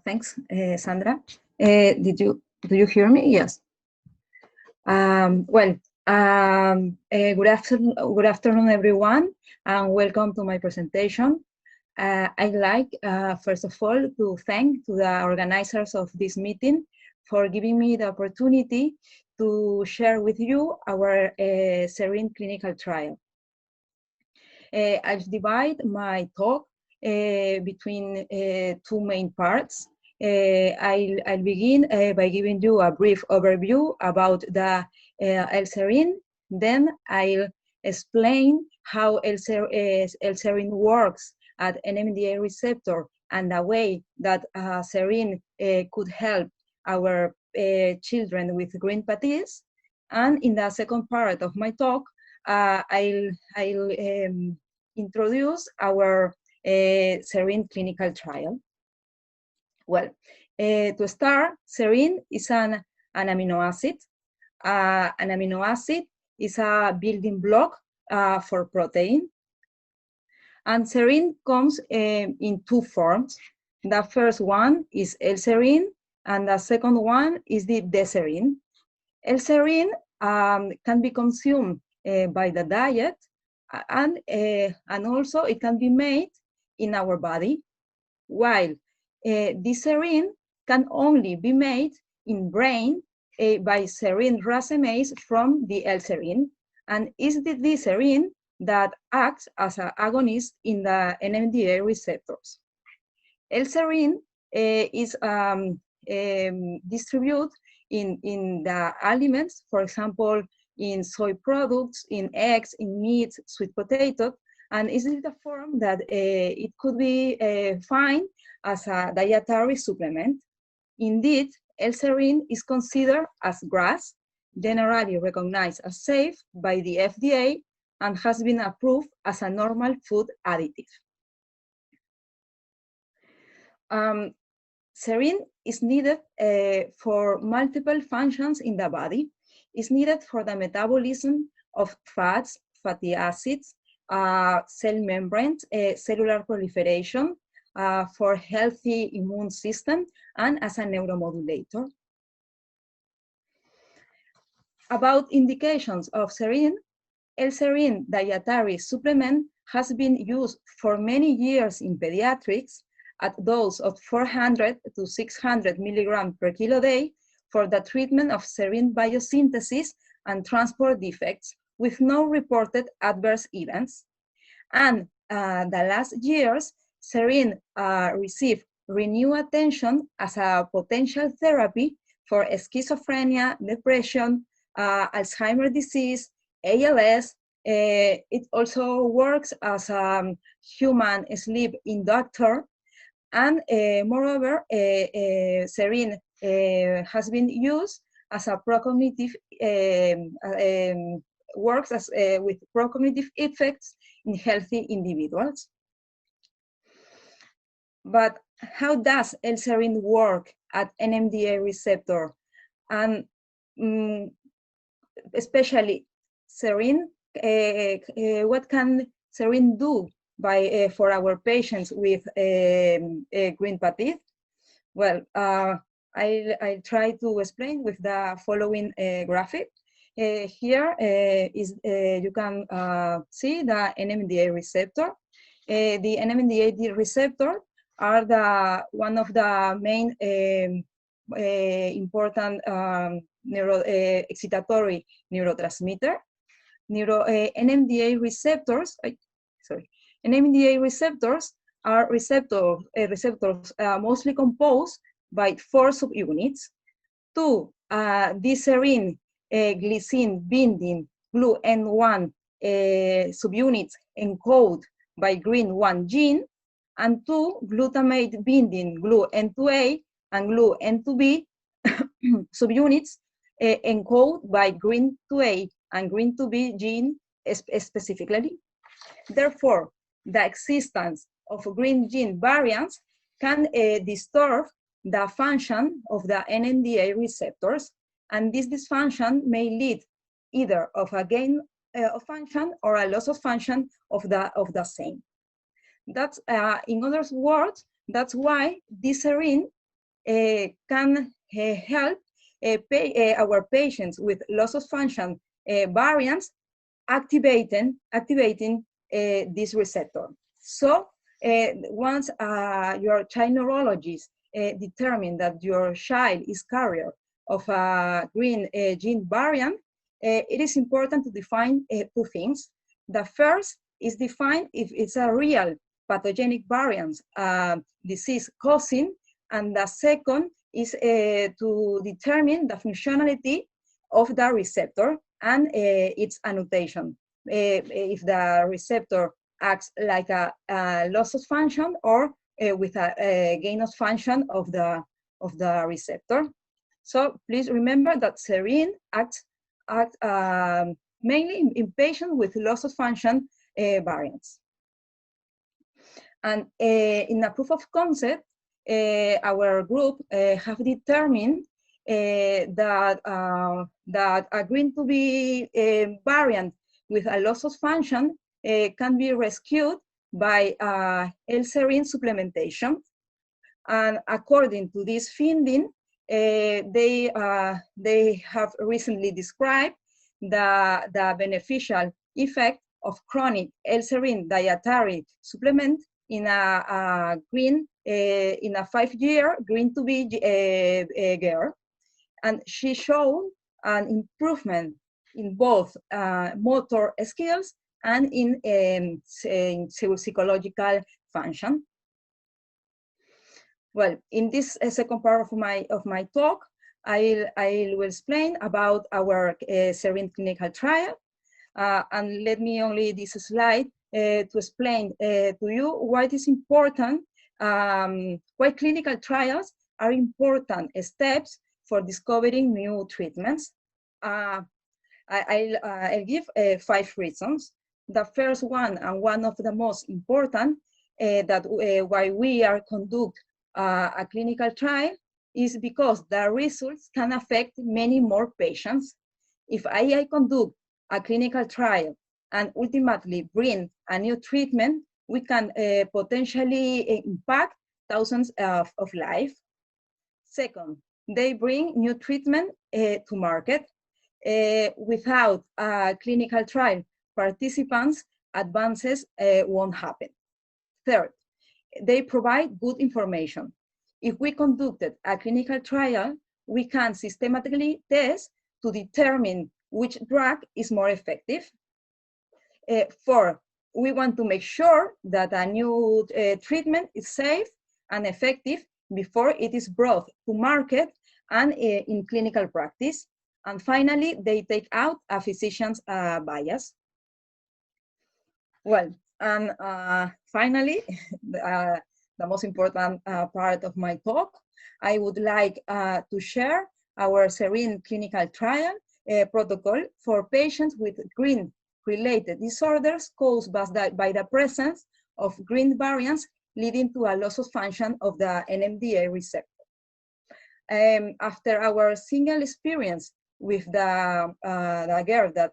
Thanks, Sandra. Did you Do you hear me? Yes. Good afternoon, everyone, and welcome to my presentation. I'd like, first of all, to thank to the organizers of this meeting for giving me the opportunity to share with you our SERENE clinical trial. I'll divide my talk between two main parts. I'll begin by giving you a brief overview about the L-serine. Then I'll explain how L-serine works at NMDA receptor and the way that serine could help our children with GRIN-related. And in the second part of my talk, I'll introduce our serine clinical trial. Well, to start, serine is an amino acid. An amino acid is a building block for protein. And serine comes in two forms. The first one is L-serine, and the second one is the D-serine. L-serine can be consumed by the diet, and also it can be made in our body, while this serine can only be made in brain by serine racemase from the L-serine, and is the D-serine that acts as an agonist in the NMDA receptors. L-serine is distributed in the aliments, for example, in soy products, in eggs, in meat, sweet potato, and is it a form that it could be found as a dietary supplement. Indeed, L-serine is considered as GRAS, generally recognized as safe by the FDA, and has been approved as a normal food additive. Serine is needed for multiple functions in the body. It's needed for the metabolism of fats, fatty acids, cell membranes, cellular proliferation, for healthy immune system, and as a neuromodulator. About indications of serine, L-serine dietary supplement has been used for many years in pediatrics at dose of 400 to 600 milligrams per kilo day for the treatment of serine biosynthesis and transport defects with no reported adverse events. And the last years, serine received renewed attention as a potential therapy for schizophrenia, depression, Alzheimer's disease, ALS. It also works as a human sleep inductor. And moreover, serine has been used as a procognitive, works as, with procognitive effects in healthy individuals. But how does L-serine work at NMDA receptor? And especially serine, what can serine do by, for our patients with GRIN-related? Well, I'll try to explain with the following graphic. Here is you can see the NMDA receptor. The NMDA receptor are one of the main important excitatory neurotransmitter. NMDA receptors, NMDA receptors are receptors mostly composed by 4 subunits. 2 D-serine glycine binding GLU-N1 subunits encoded by GRIN1 gene, and 2 glutamate binding GLU-N2A and GLU-N2B subunits encoded by GRIN2A and GRIN2B gene specifically. Therefore, the existence of GRIN gene variants can disturb the function of the NMDA receptors, and this dysfunction may lead either of a gain of function or a loss of function of the same. That's, in other words, that's why this serine can help our patients with loss of function variants activating this receptor. So once your child neurologist determine that your child is carrier of a GRIN gene variant, it is important to define two things. The first is define if it's a real pathogenic variant, disease causing, and the second is to determine the functionality of the receptor and its annotation. If the receptor acts like a loss of function or with a gain of function of the receptor. So please remember that serine acts mainly in patients with loss of function variants. And in a proof of concept, our group have determined that a GRIN2B variant with a loss of function can be rescued by L-serine supplementation. And according to this finding, they have recently described the beneficial effect of chronic L-serine dietary supplement in a GRIN, in a 5-year GRIN2B girl. And she showed an improvement in both motor skills and in psychological function. Well, in this second part of my talk, I will explain about our serine clinical trial. And let me only this slide to explain to you why it is important, why clinical trials are important steps for discovering new treatments. I'll give 5 reasons. The first one, and one of the most important, that why we are conduct a clinical trial, is because the results can affect many more patients. If I conduct a clinical trial and ultimately bring a new treatment, we can potentially impact thousands of lives. Second, they bring new treatment to market. Without a clinical trial, participants' advances won't happen. Third, they provide good information. If we conducted a clinical trial, we can systematically test to determine which drug is more effective. Four, we want to make sure that a new treatment is safe and effective before it is brought to market and in clinical practice. And finally, they take out a physician's bias. Well, and finally, the most important part of my talk, I would like to share our serine clinical trial protocol for patients with GRIN-related disorders caused by the presence of GRIN variants leading to a loss of function of the NMDA receptor. After our single experience with the girl that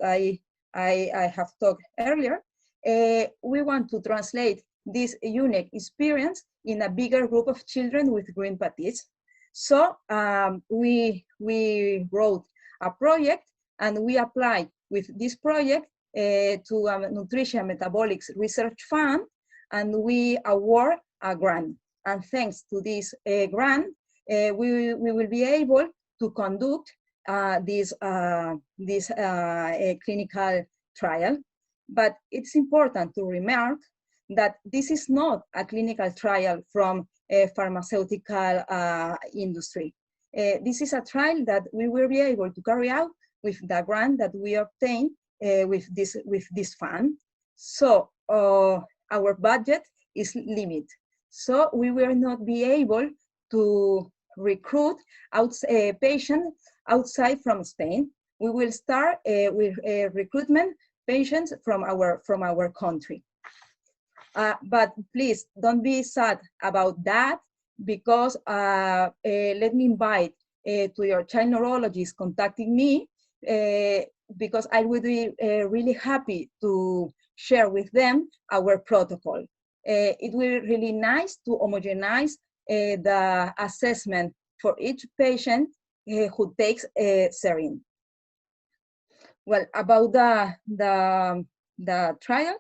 I have talked earlier, we want to translate this unique experience in a bigger group of children with GRIN pathies. So we wrote a project, and we applied with this project to a nutrition metabolics research fund, and we award a grant. And thanks to this grant, we will be able to conduct this clinical trial. But it's important to remark that this is not a clinical trial from a pharmaceutical industry. This is a trial that we will be able to carry out with the grant that we obtained with this fund. So our budget is limited. So we will not be able to recruit patients outside from Spain. We will start with recruitment patients from our country. But please don't be sad about that, because let me invite to your child neurologist contacting me, because I would be really happy to share with them our protocol. It will be really nice to homogenize the assessment for each patient who takes serine. Well, about the trial,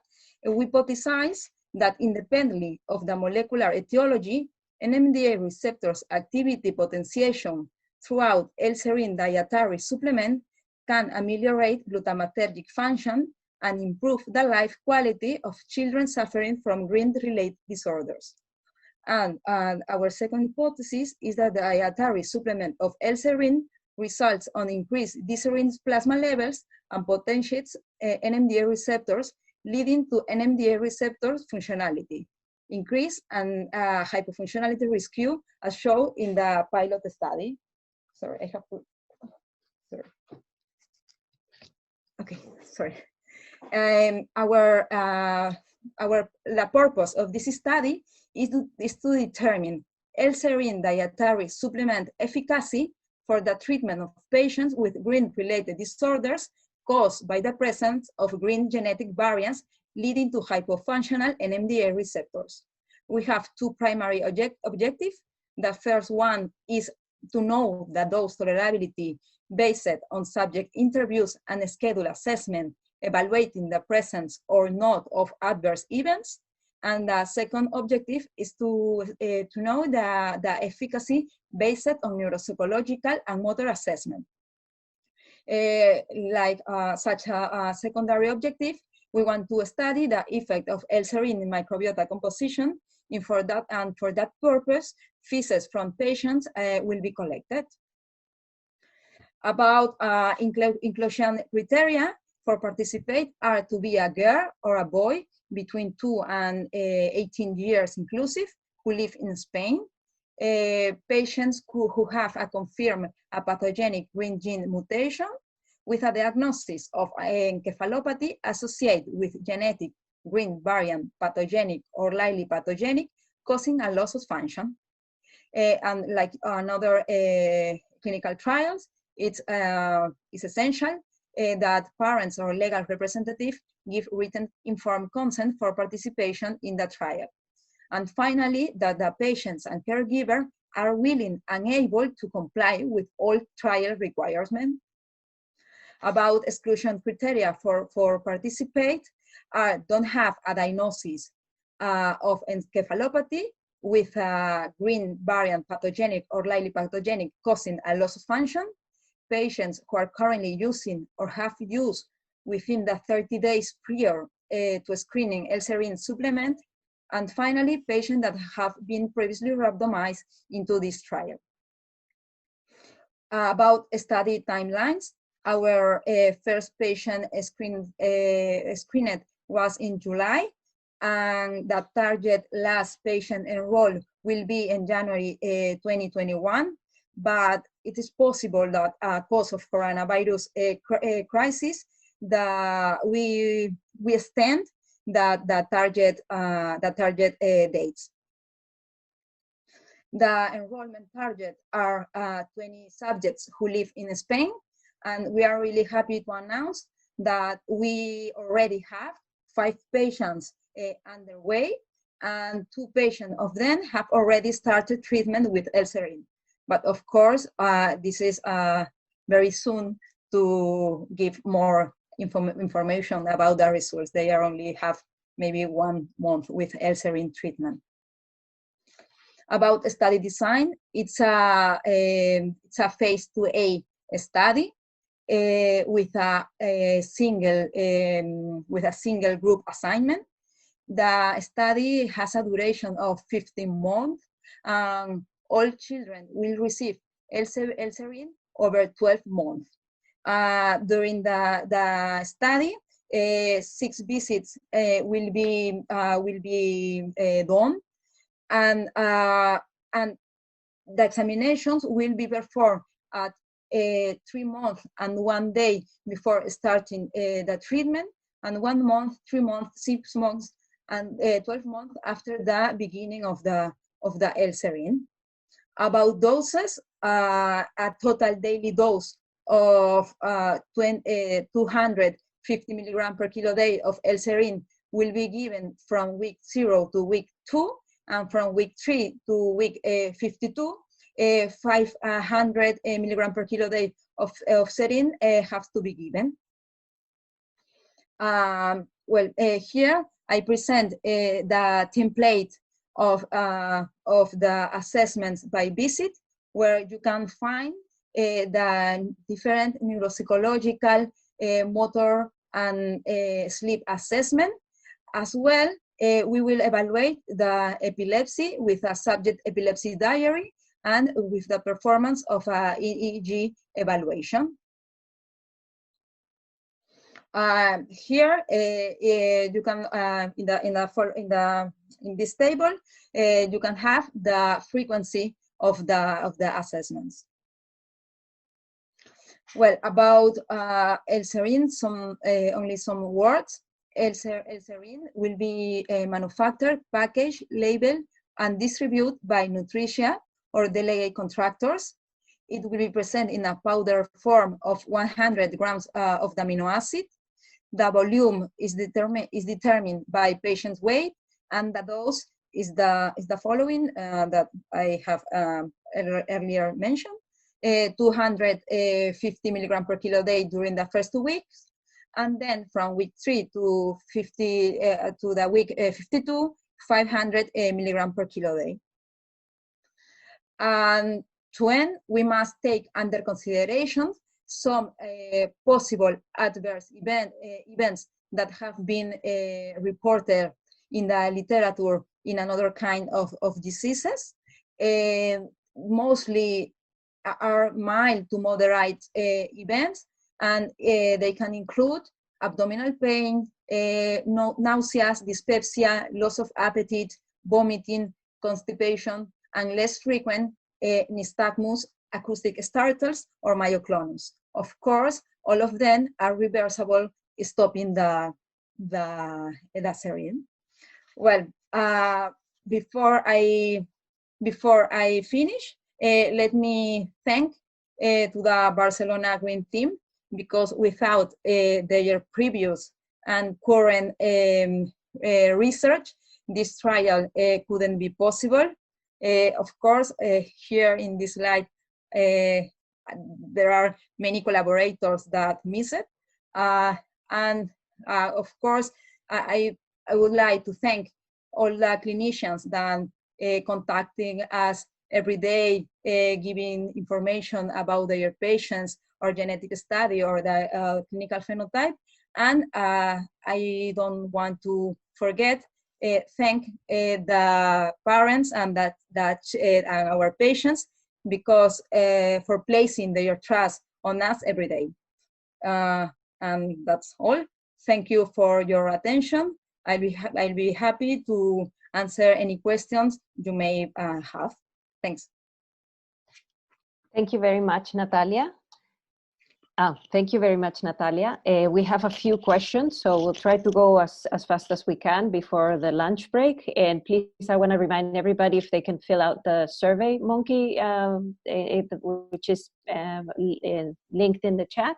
we hypothesize that independently of the molecular etiology, NMDA receptors activity potentiation throughout L-serine dietary supplement can ameliorate glutamatergic function and improve the life quality of children suffering from GRIN-related disorders. And our second hypothesis is that the dietary supplement of L-serine results on increased D-serine plasma levels and potentiates NMDA receptors, leading to NMDA receptors functionality increase and hypofunctionality rescue, as shown in the pilot study. Sorry, I have put, sorry. Okay, sorry. The purpose of this study is to determine L-serine dietary supplement efficacy for the treatment of patients with GRIN-related disorders caused by the presence of GRIN genetic variants leading to hypofunctional NMDA receptors. We have two primary objectives. The first one is to know the dose tolerability based on subject interviews and schedule assessment, evaluating the presence or not of adverse events. And the second objective is to know the efficacy based on neuropsychological and motor assessment. Such a secondary objective, we want to study the effect of L-serine in microbiota composition, and for that purpose, feces from patients will be collected. About inclusion criteria for participate are to be a girl or a boy between 2 and 18 years inclusive, who live in Spain, patients who have a confirmed pathogenic GRIN gene mutation with a diagnosis of encephalopathy associated with genetic GRIN variant pathogenic or lightly pathogenic, causing a loss of function. And like another clinical trials, it's essential that parents or legal representative give written informed consent for participation in the trial. And finally, that the patients and caregiver are willing and able to comply with all trial requirements. About exclusion criteria for participate, don't have a diagnosis of encephalopathy with a GRIN variant pathogenic or lightly pathogenic causing a loss of function, patients who are currently using or have used within the 30 days prior to screening L-serine supplement, and finally, patients that have been previously randomized into this trial. About study timelines, our first patient screened was in July, and the target last patient enrolled will be in January 2021, but it is possible that cause of coronavirus crisis, we extend the target dates. The enrollment target are 20 subjects who live in Spain, and we are really happy to announce that we already have 5 patients underway, and 2 patients of them have already started treatment with L-serine. But of course, this is very soon to give more information about the results. They only have maybe 1 month with L-serine treatment. About study design, it's a phase 2A study with a single group assignment. The study has a duration of 15 months. All children will receive L-serine over 12 months. During the study, 6 visits will be done, and the examinations will be performed at 3 months and 1 day before starting the treatment, and 1 month, 3 months, 6 months, and 12 months after the beginning of the L-serine. About doses, a total daily dose of 250 milligrams per kilo day of L-serine will be given from week 0 to week 2, and from week 3 to week 52, 500 milligram per kilo day of serine have to be given. Here I present the template of the assessments by visit, where you can find the different neuropsychological, motor, and sleep assessment. As well, we will evaluate the epilepsy with a subject epilepsy diary and with the performance of a EEG evaluation. Here you can in this table you can have the frequency of the assessments. Well, about L-serine, only some words. L-serine will be manufactured, packaged, labeled, and distributed by Nutricia or delegate contractors. It will be present in a powder form of 100 grams of the amino acid. The volume is determined by patient's weight, and the dose is the following that I have earlier mentioned: 250 milligram per kilo day during the first 2 weeks, and then from week 3 to 50 to the week 52, 500 milligram per kilo day. And to end, we must take under consideration some possible adverse events that have been reported in the literature in another kind of diseases. Mostly are mild to moderate events, and they can include abdominal pain, nausea, dyspepsia, loss of appetite, vomiting, constipation, and less frequent nystagmus, acoustic startles, or myoclonus. Of course, all of them are reversible, stopping the serine. Well, before I finish, let me thank to the Barcelona GRIN team, because without their previous and current research, this trial couldn't be possible. Of course, here in this slide, there are many collaborators that miss it. And of course, I would like to thank all the clinicians that contacting us every day, giving information about their patients or genetic study or the clinical phenotype. And I don't want to forget thank the parents and our patients, because for placing their trust on us every day. And that's all. Thank you for your attention. I'll be happy to answer any questions you may have. Thanks. Thank you very much, Natalia. Thank you very much, Natalia. We have a few questions, so we'll try to go as fast as we can before the lunch break. And please, I want to remind everybody if they can fill out the Survey Monkey, which is linked in the chat.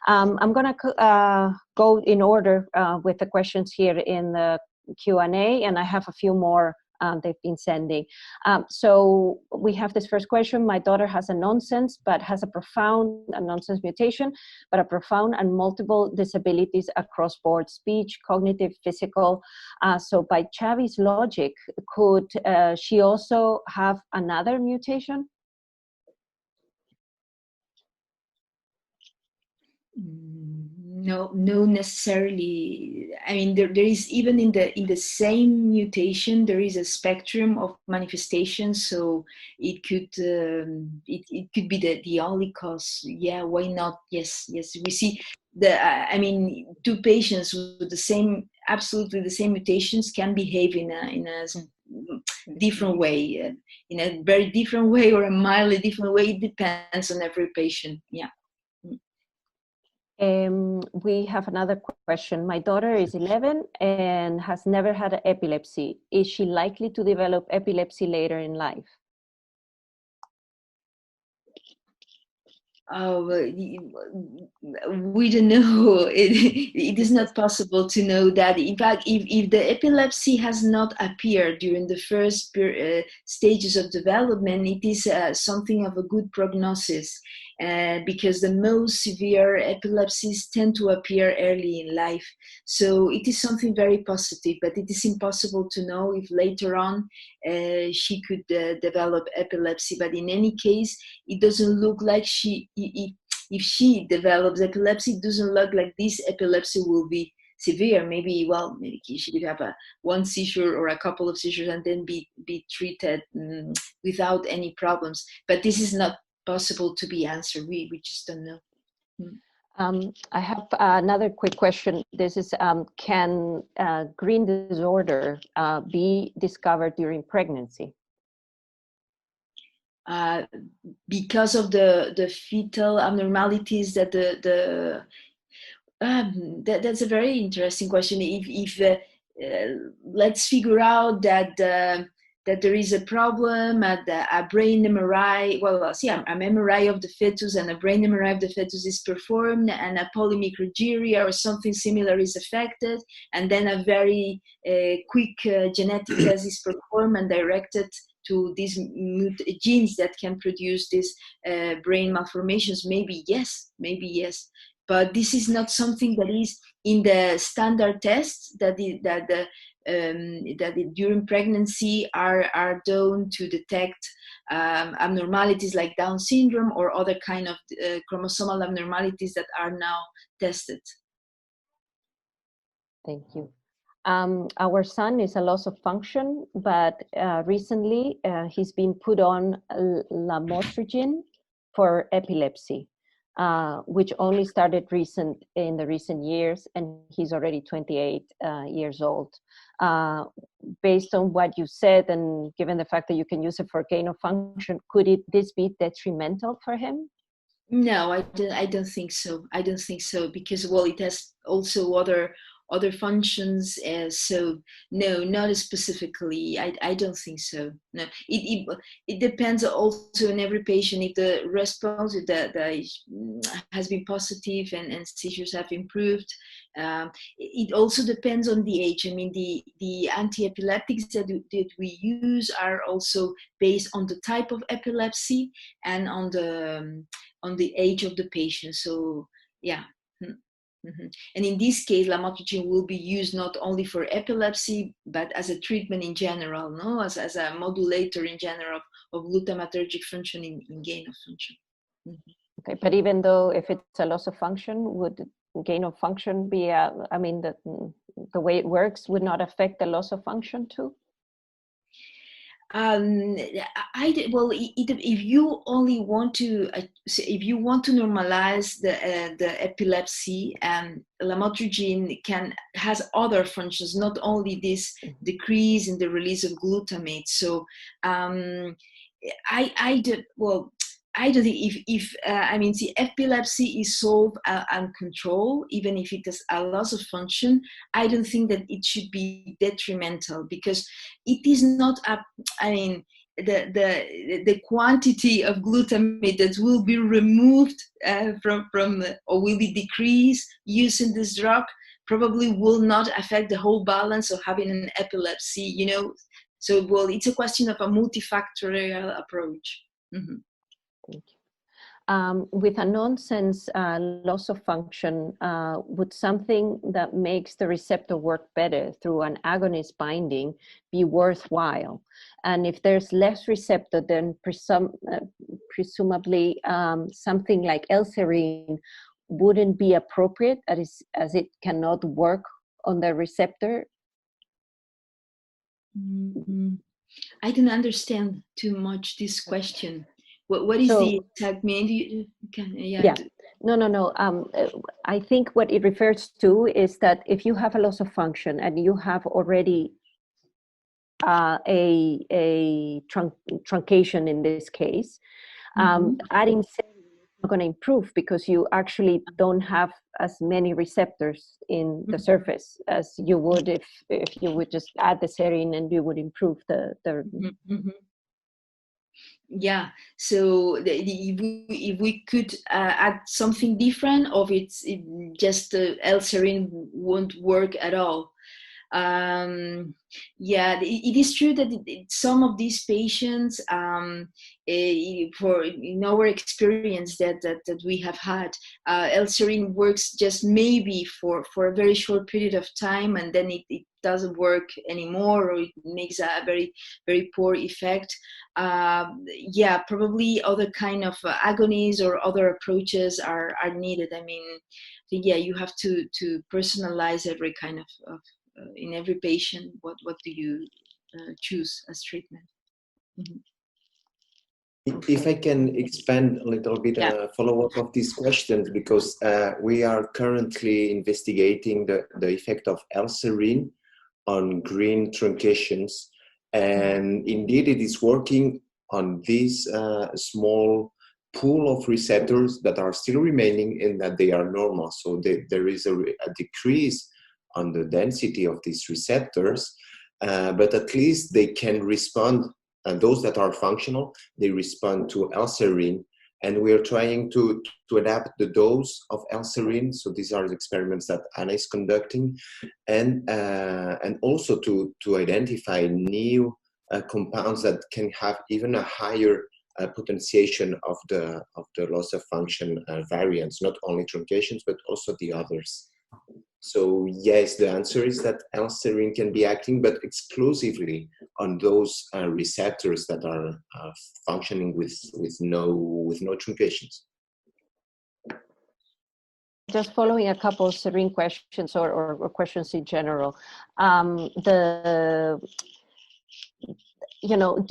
I'm going to go in order with the questions here in the Q&A, and I have a few more they've been sending. So we have this first question. My daughter has a nonsense mutation, but a profound and multiple disabilities across board: speech, cognitive, physical. So by Xavi's logic, could she also have another mutation? No, necessarily. I mean, there is, even in the same mutation, there is a spectrum of manifestations. So it could be the only cause. Yeah, why not? Yes. We see I mean, two patients with absolutely the same mutations can behave in a different way, in a very different way or a mildly different way. It depends on every patient. Yeah. We have another question. My daughter is 11 and has never had epilepsy. Is she likely to develop epilepsy later in life? We don't know. It is not possible to know that. In fact, if the epilepsy has not appeared during the first stages of development, it is something of a good prognosis, because the most severe epilepsies tend to appear early in life. So it is something very positive, but it is impossible to know if later on she could develop epilepsy. But in any case, it doesn't look like if she develops epilepsy, it doesn't look like this epilepsy will be severe. Maybe she could have one seizure or a couple of seizures and then be treated without any problems. But this is not possible to be answered. We just don't know. I have another quick question. This is, can GRIN disorder be discovered during pregnancy? Because of the fetal abnormalities that that's a very interesting question. If let's figure out that there is a problem at a brain MRI. Well, see, a MRI of the fetus and a brain MRI of the fetus is performed, and a polymicrogyria or something similar is affected, and then a very quick genetic test is performed and directed to these genes that can produce these brain malformations. Maybe yes. But this is not something that is in the standard tests that during pregnancy are done to detect abnormalities like Down syndrome or other kind of chromosomal abnormalities that are now tested. Thank you. Our son is a loss of function, but recently he's been put on lamotrigine for epilepsy, which only started in the recent years, and he's already 28 years old. Based on what you said, and given the fact that you can use it for gain of function, could this be detrimental for him? No, I don't think so. I don't think so, because it has also other functions. So no, not specifically. I don't think so. No, it depends also on every patient. If the response has been positive and seizures have improved, it also depends on the age. I mean, the anti-epileptics that we use are also based on the type of epilepsy and on the age of the patient. So yeah. Mm-hmm. And in this case, lamotrigine will be used not only for epilepsy, but as a treatment in general, no, as a modulator in general of glutamatergic function in gain of function. Mm-hmm. Okay, but even though if it's a loss of function, would gain of function be? I mean, the way it works would not affect the loss of function too. If you only want to, if you want to normalize the epilepsy, lamotrigine has other functions, not only this decrease in the release of glutamate. So I don't think see, epilepsy is solved and controlled, even if it has a loss of function. I don't think that it should be detrimental, because it is not the quantity of glutamate that will be removed from or will be decreased using this drug probably will not affect the whole balance of having an epilepsy, you know. So, it's a question of a multifactorial approach. Mm-hmm. Thank you. With a nonsense loss of function, would something that makes the receptor work better through an agonist binding be worthwhile? And if there's less receptor, then presumably something like L-serine wouldn't be appropriate as it cannot work on the receptor? Mm-hmm. I don't understand too much this question. What is the exact meaning? Yeah. No. I think what it refers to is that if you have a loss of function and you have already a truncation in this case, adding serine is not going to improve, because you actually don't have as many receptors in the surface as you would if you would just add the serine, and you would improve the Yeah, so if we could add something different, or it just L-serine won't work at all. Yeah, it is true that some of these patients, for in our experience that we have had, L-serine works just maybe for a very short period of time, and then it doesn't work anymore, or it makes a very, very poor effect. Yeah, probably other kind of agonies or other approaches are needed. I mean, yeah, you have to personalize every kind of in every patient. What do you choose as treatment? Mm-hmm. If I can expand a little bit, follow-up of these questions, because we are currently investigating the effect of L-serine on GRIN truncations, and indeed it is working on this small pool of receptors that are still remaining and that they are normal. So there is a decrease on the density of these receptors, but at least they can respond. And those that are functional, they respond to L-serine, and we are trying to adapt the dose of L-serine. So these are the experiments that Anna is conducting, and also to identify new compounds that can have even a higher potentiation of the loss of function variants, not only truncations but also the others. So yes, the answer is that L-serine can be acting, but exclusively on those receptors that are functioning with no truncations. Just following a couple of serine questions or questions in general. Do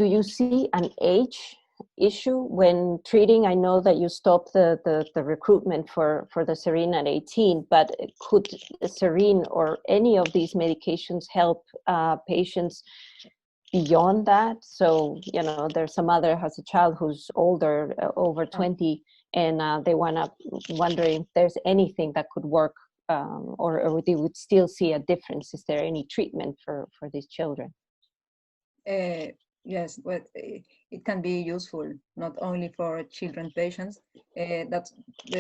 you see an age issue when treating? I know that you stopped the recruitment for the serine at 18, but could the serine or any of these medications help patients beyond that? So, there's some mother has a child who's older, over 20, and they wondering if there's anything that could work, or they would still see a difference. Is there any treatment for these children? Yes, but it can be useful not only for children patients. That's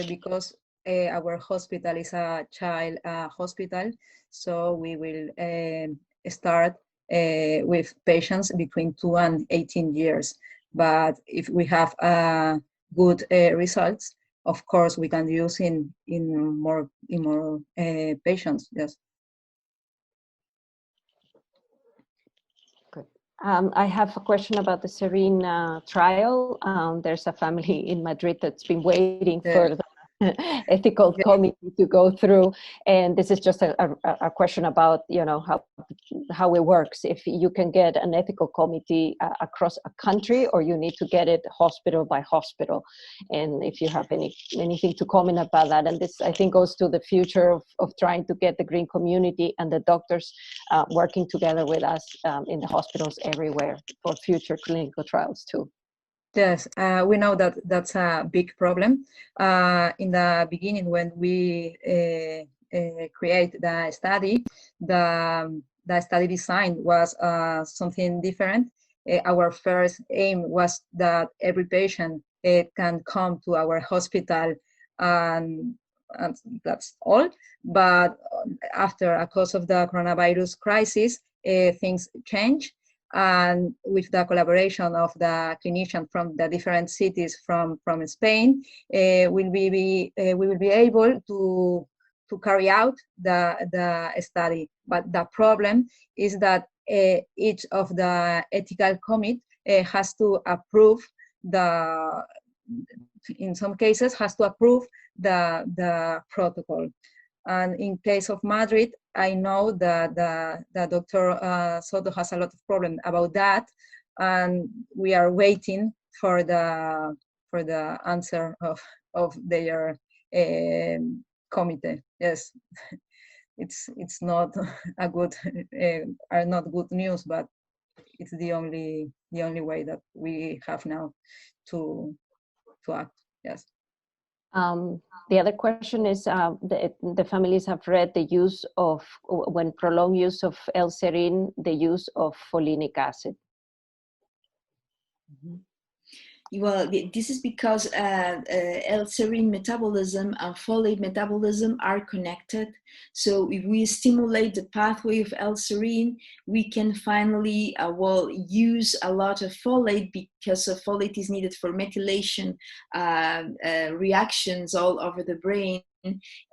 because our hospital is a child hospital, so we will start with patients between 2 and 18 years. But if we have good results, of course, we can use in more patients. Yes. I have a question about the serine trial. There's a family in Madrid that's been waiting for the ethical committee to go through, and this is just a question about how it works. If you can get an ethical committee across a country, or you need to get it hospital by hospital, and if you have anything to comment about that. And this, I think, goes to the future of trying to get the GRIN community and the doctors working together with us in the hospitals everywhere for future clinical trials too. Yes, we know that that's a big problem. In the beginning, when we create the study, the study design was something different. Our first aim was that every patient can come to our hospital, and that's all. But after, because of the coronavirus crisis, things changed. And with the collaboration of the clinicians from the different cities from Spain, we will be able to carry out the study. But the problem is that each of the ethical committee has to approve in some cases has to approve the protocol. And in case of Madrid, I know that the Dr. Soto has a lot of problem about that, and we are waiting for the answer of their committee. Yes, it's not a good are not good news, but it's the only way that we have now to act. Yes. The other question is the families have read the use of, when prolonged use of L-serine, the use of folinic acid. Mm-hmm. Well, this is because L-serine metabolism and folate metabolism are connected. So if we stimulate the pathway of L-serine, we can finally, use a lot of folate, because folate is needed for methylation reactions all over the brain.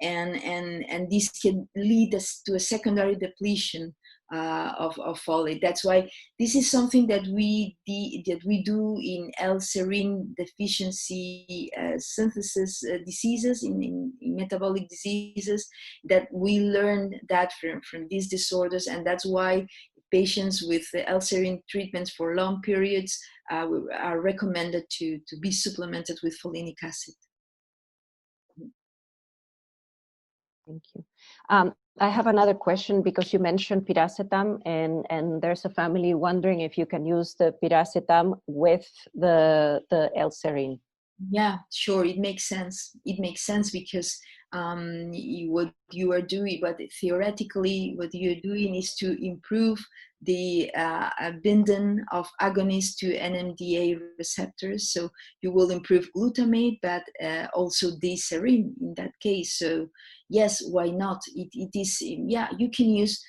And this can lead us to a secondary depletion of folate. That's why this is something that we do in L-serine deficiency synthesis diseases, in metabolic diseases, that we learn that from these disorders, and that's why patients with L-serine treatments for long periods are recommended to be supplemented with folinic acid. Thank you. I have another question, because you mentioned piracetam, and there's a family wondering if you can use the piracetam with the L-serine. Yeah, sure. It makes sense. It makes sense because what you are doing, but theoretically, what you're doing is to improve the binding of agonists to NMDA receptors. So you will improve glutamate, but also D-serine in that case. So yes, why not? It is, yeah, you can use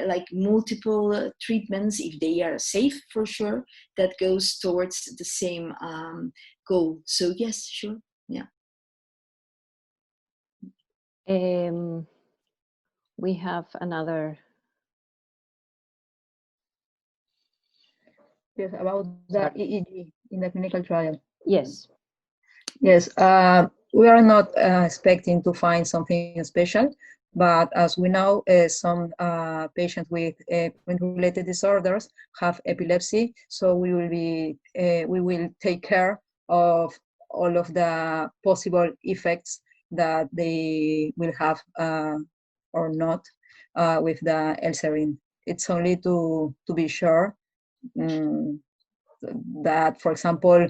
like multiple treatments if they are safe, for sure, that goes towards the same goal. So yes, sure, yeah. We have another. Yes, about the EEG in the clinical trial. Yes. Yes, we are not expecting to find something special, but as we know, some patients with GRIN-related disorders have epilepsy, so we will take care of all of the possible effects that they will have or not with the L-serine. It's only to be sure that, for example,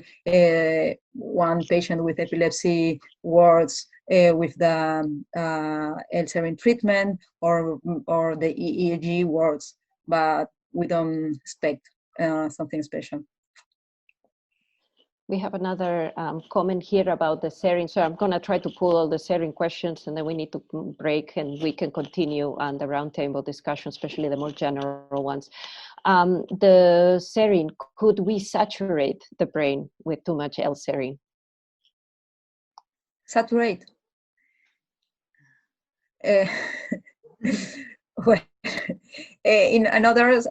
one patient with epilepsy works with the L-serine treatment, or the EEG works, but we don't expect something special. We have another comment here about the serine. So I'm going to try to pull all the serine questions, and then we need to break, and we can continue on the roundtable discussion, especially the more general ones. The serine, could we saturate the brain with too much L-serine? Saturate? Well, in another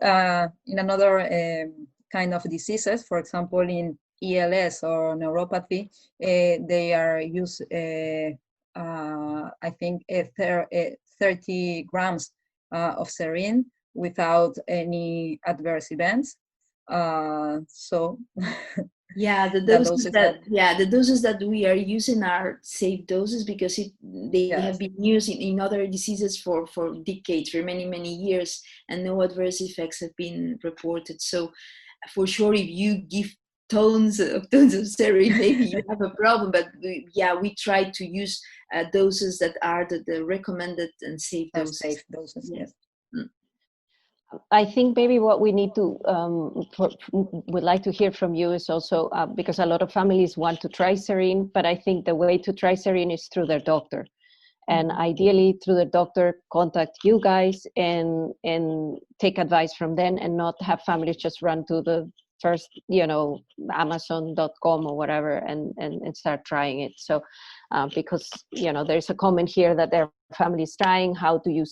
kind of diseases, for example, in ELS or neuropathy, they are used, I think, 30 grams of serine without any adverse events. So yeah, the doses the doses that we are using are safe doses, because they have been used in other diseases for decades, for many years, and no adverse effects have been reported. So for sure, if you give tons of serine, maybe you have a problem. But we try to use doses that are the recommended and safe doses. Safe doses, yes. I think maybe what we need to would like to hear from you is also because a lot of families want to try serine, but I think the way to try serine is through their doctor, and ideally through the doctor, contact you guys and take advice from them, and not have families just run to the first, Amazon.com or whatever and start trying it. So because there's a comment here that their family is trying. How can you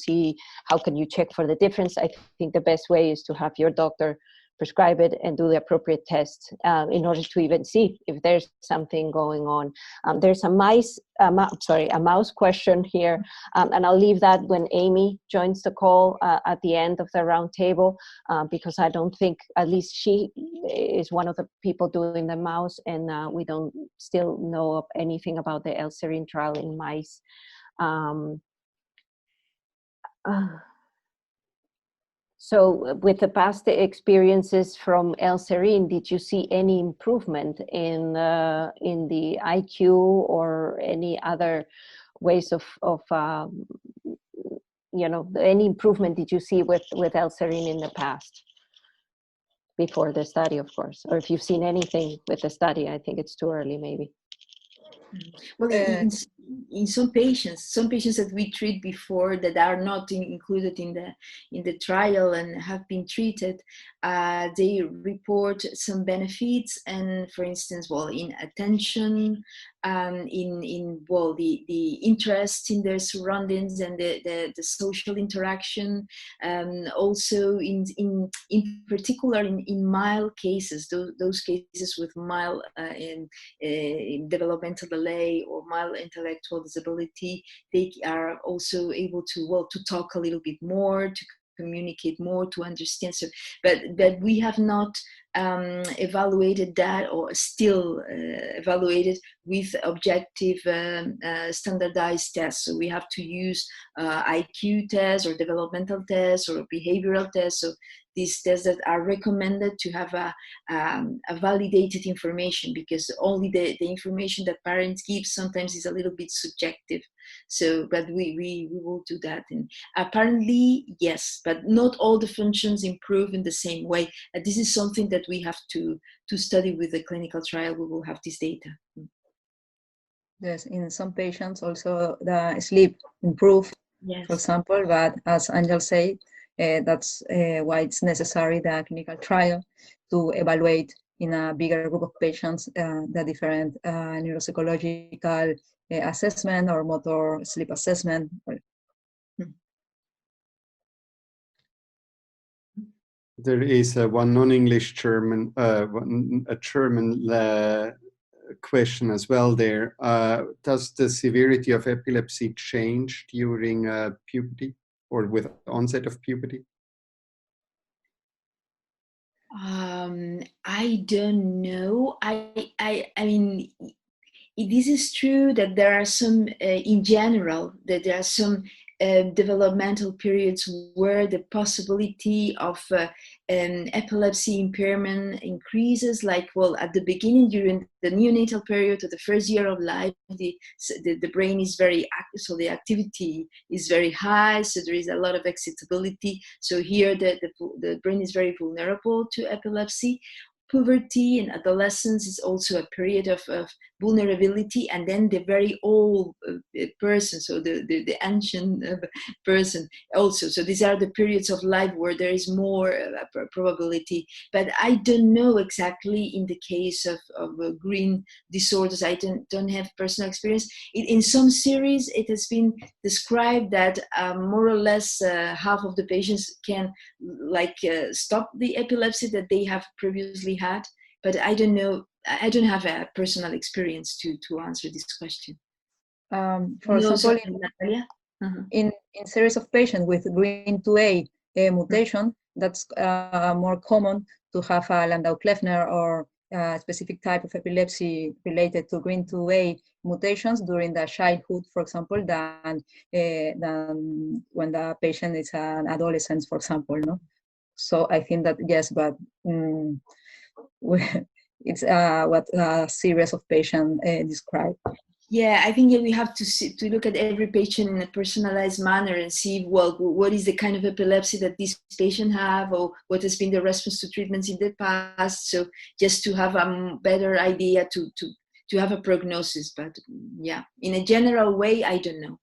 check for the difference? I think the best way is to have your doctor prescribe it and do the appropriate tests in order to even see if there's something going on. There's a mouse question here, and I'll leave that when Amy joins the call at the end of the round table, because I don't think, at least she is one of the people doing the mouse, and we don't still know of anything about the L-serine trial in mice. So with the past experiences from L-serine, did you see any improvement in the IQ or any other ways of any improvement did you see with L-serine in the past? before the study, of course, or if you've seen anything with the study. I think it's too early, maybe. Well, in some patients that we treat before that are not included in the trial and have been treated, they report some benefits, and for instance, well, in attention, in well, the interest in their surroundings and the social interaction, also in particular in mild cases, those cases with mild in developmental delay or mild intellectual disability, they are also able to talk a little bit more, to communicate more, to understand. So, but we have not evaluated that, or still evaluated with objective standardized tests. So we have to use IQ tests or developmental tests or behavioral tests. So these tests that are recommended to have a validated information, because only the information that parents give sometimes is a little bit subjective. So, but we will do that. And apparently, yes, but not all the functions improve in the same way. This is something that we have to study with the clinical trial. We will have this data. Yes, in some patients also the sleep improve, yes, for example, but as Angel said, that's why it's necessary the clinical trial to evaluate in a bigger group of patients the different neuropsychological assessment or motor sleep assessment. There is one non-English German, a German question as well there. Does the severity of epilepsy change during puberty or with onset of puberty? I don't know. I mean, this is true that there are some, in general, that there are some developmental periods where the possibility of epilepsy impairment increases, like, well, at the beginning during the neonatal period or the first year of life, the brain is very active, so the activity is very high, so there is a lot of excitability. So here the brain is very vulnerable to epilepsy. Puberty and adolescence is also a period of vulnerability, and then the very old person, so the ancient person also. So these are the periods of life where there is more probability. But I don't know exactly in the case of GRIN disorders. I don't have personal experience. In some series, it has been described that more or less half of the patients can stop the epilepsy that they have previously had, but I don't know. I don't have a personal experience to answer this question. For example, in series of patients with GRIN2A mutation, that's more common to have a Landau-Kleffner or a specific type of epilepsy related to GRIN2A mutations during the childhood, for example, than when the patient is an adolescent, for example. No? So I think that yes, but it's what a series of patients describe. Yeah, I think we have to look at every patient in a personalized manner and see, well, what is the kind of epilepsy that this patient have, or what has been the response to treatments in the past. So just to have a better idea to have a prognosis. But yeah, in a general way, I don't know.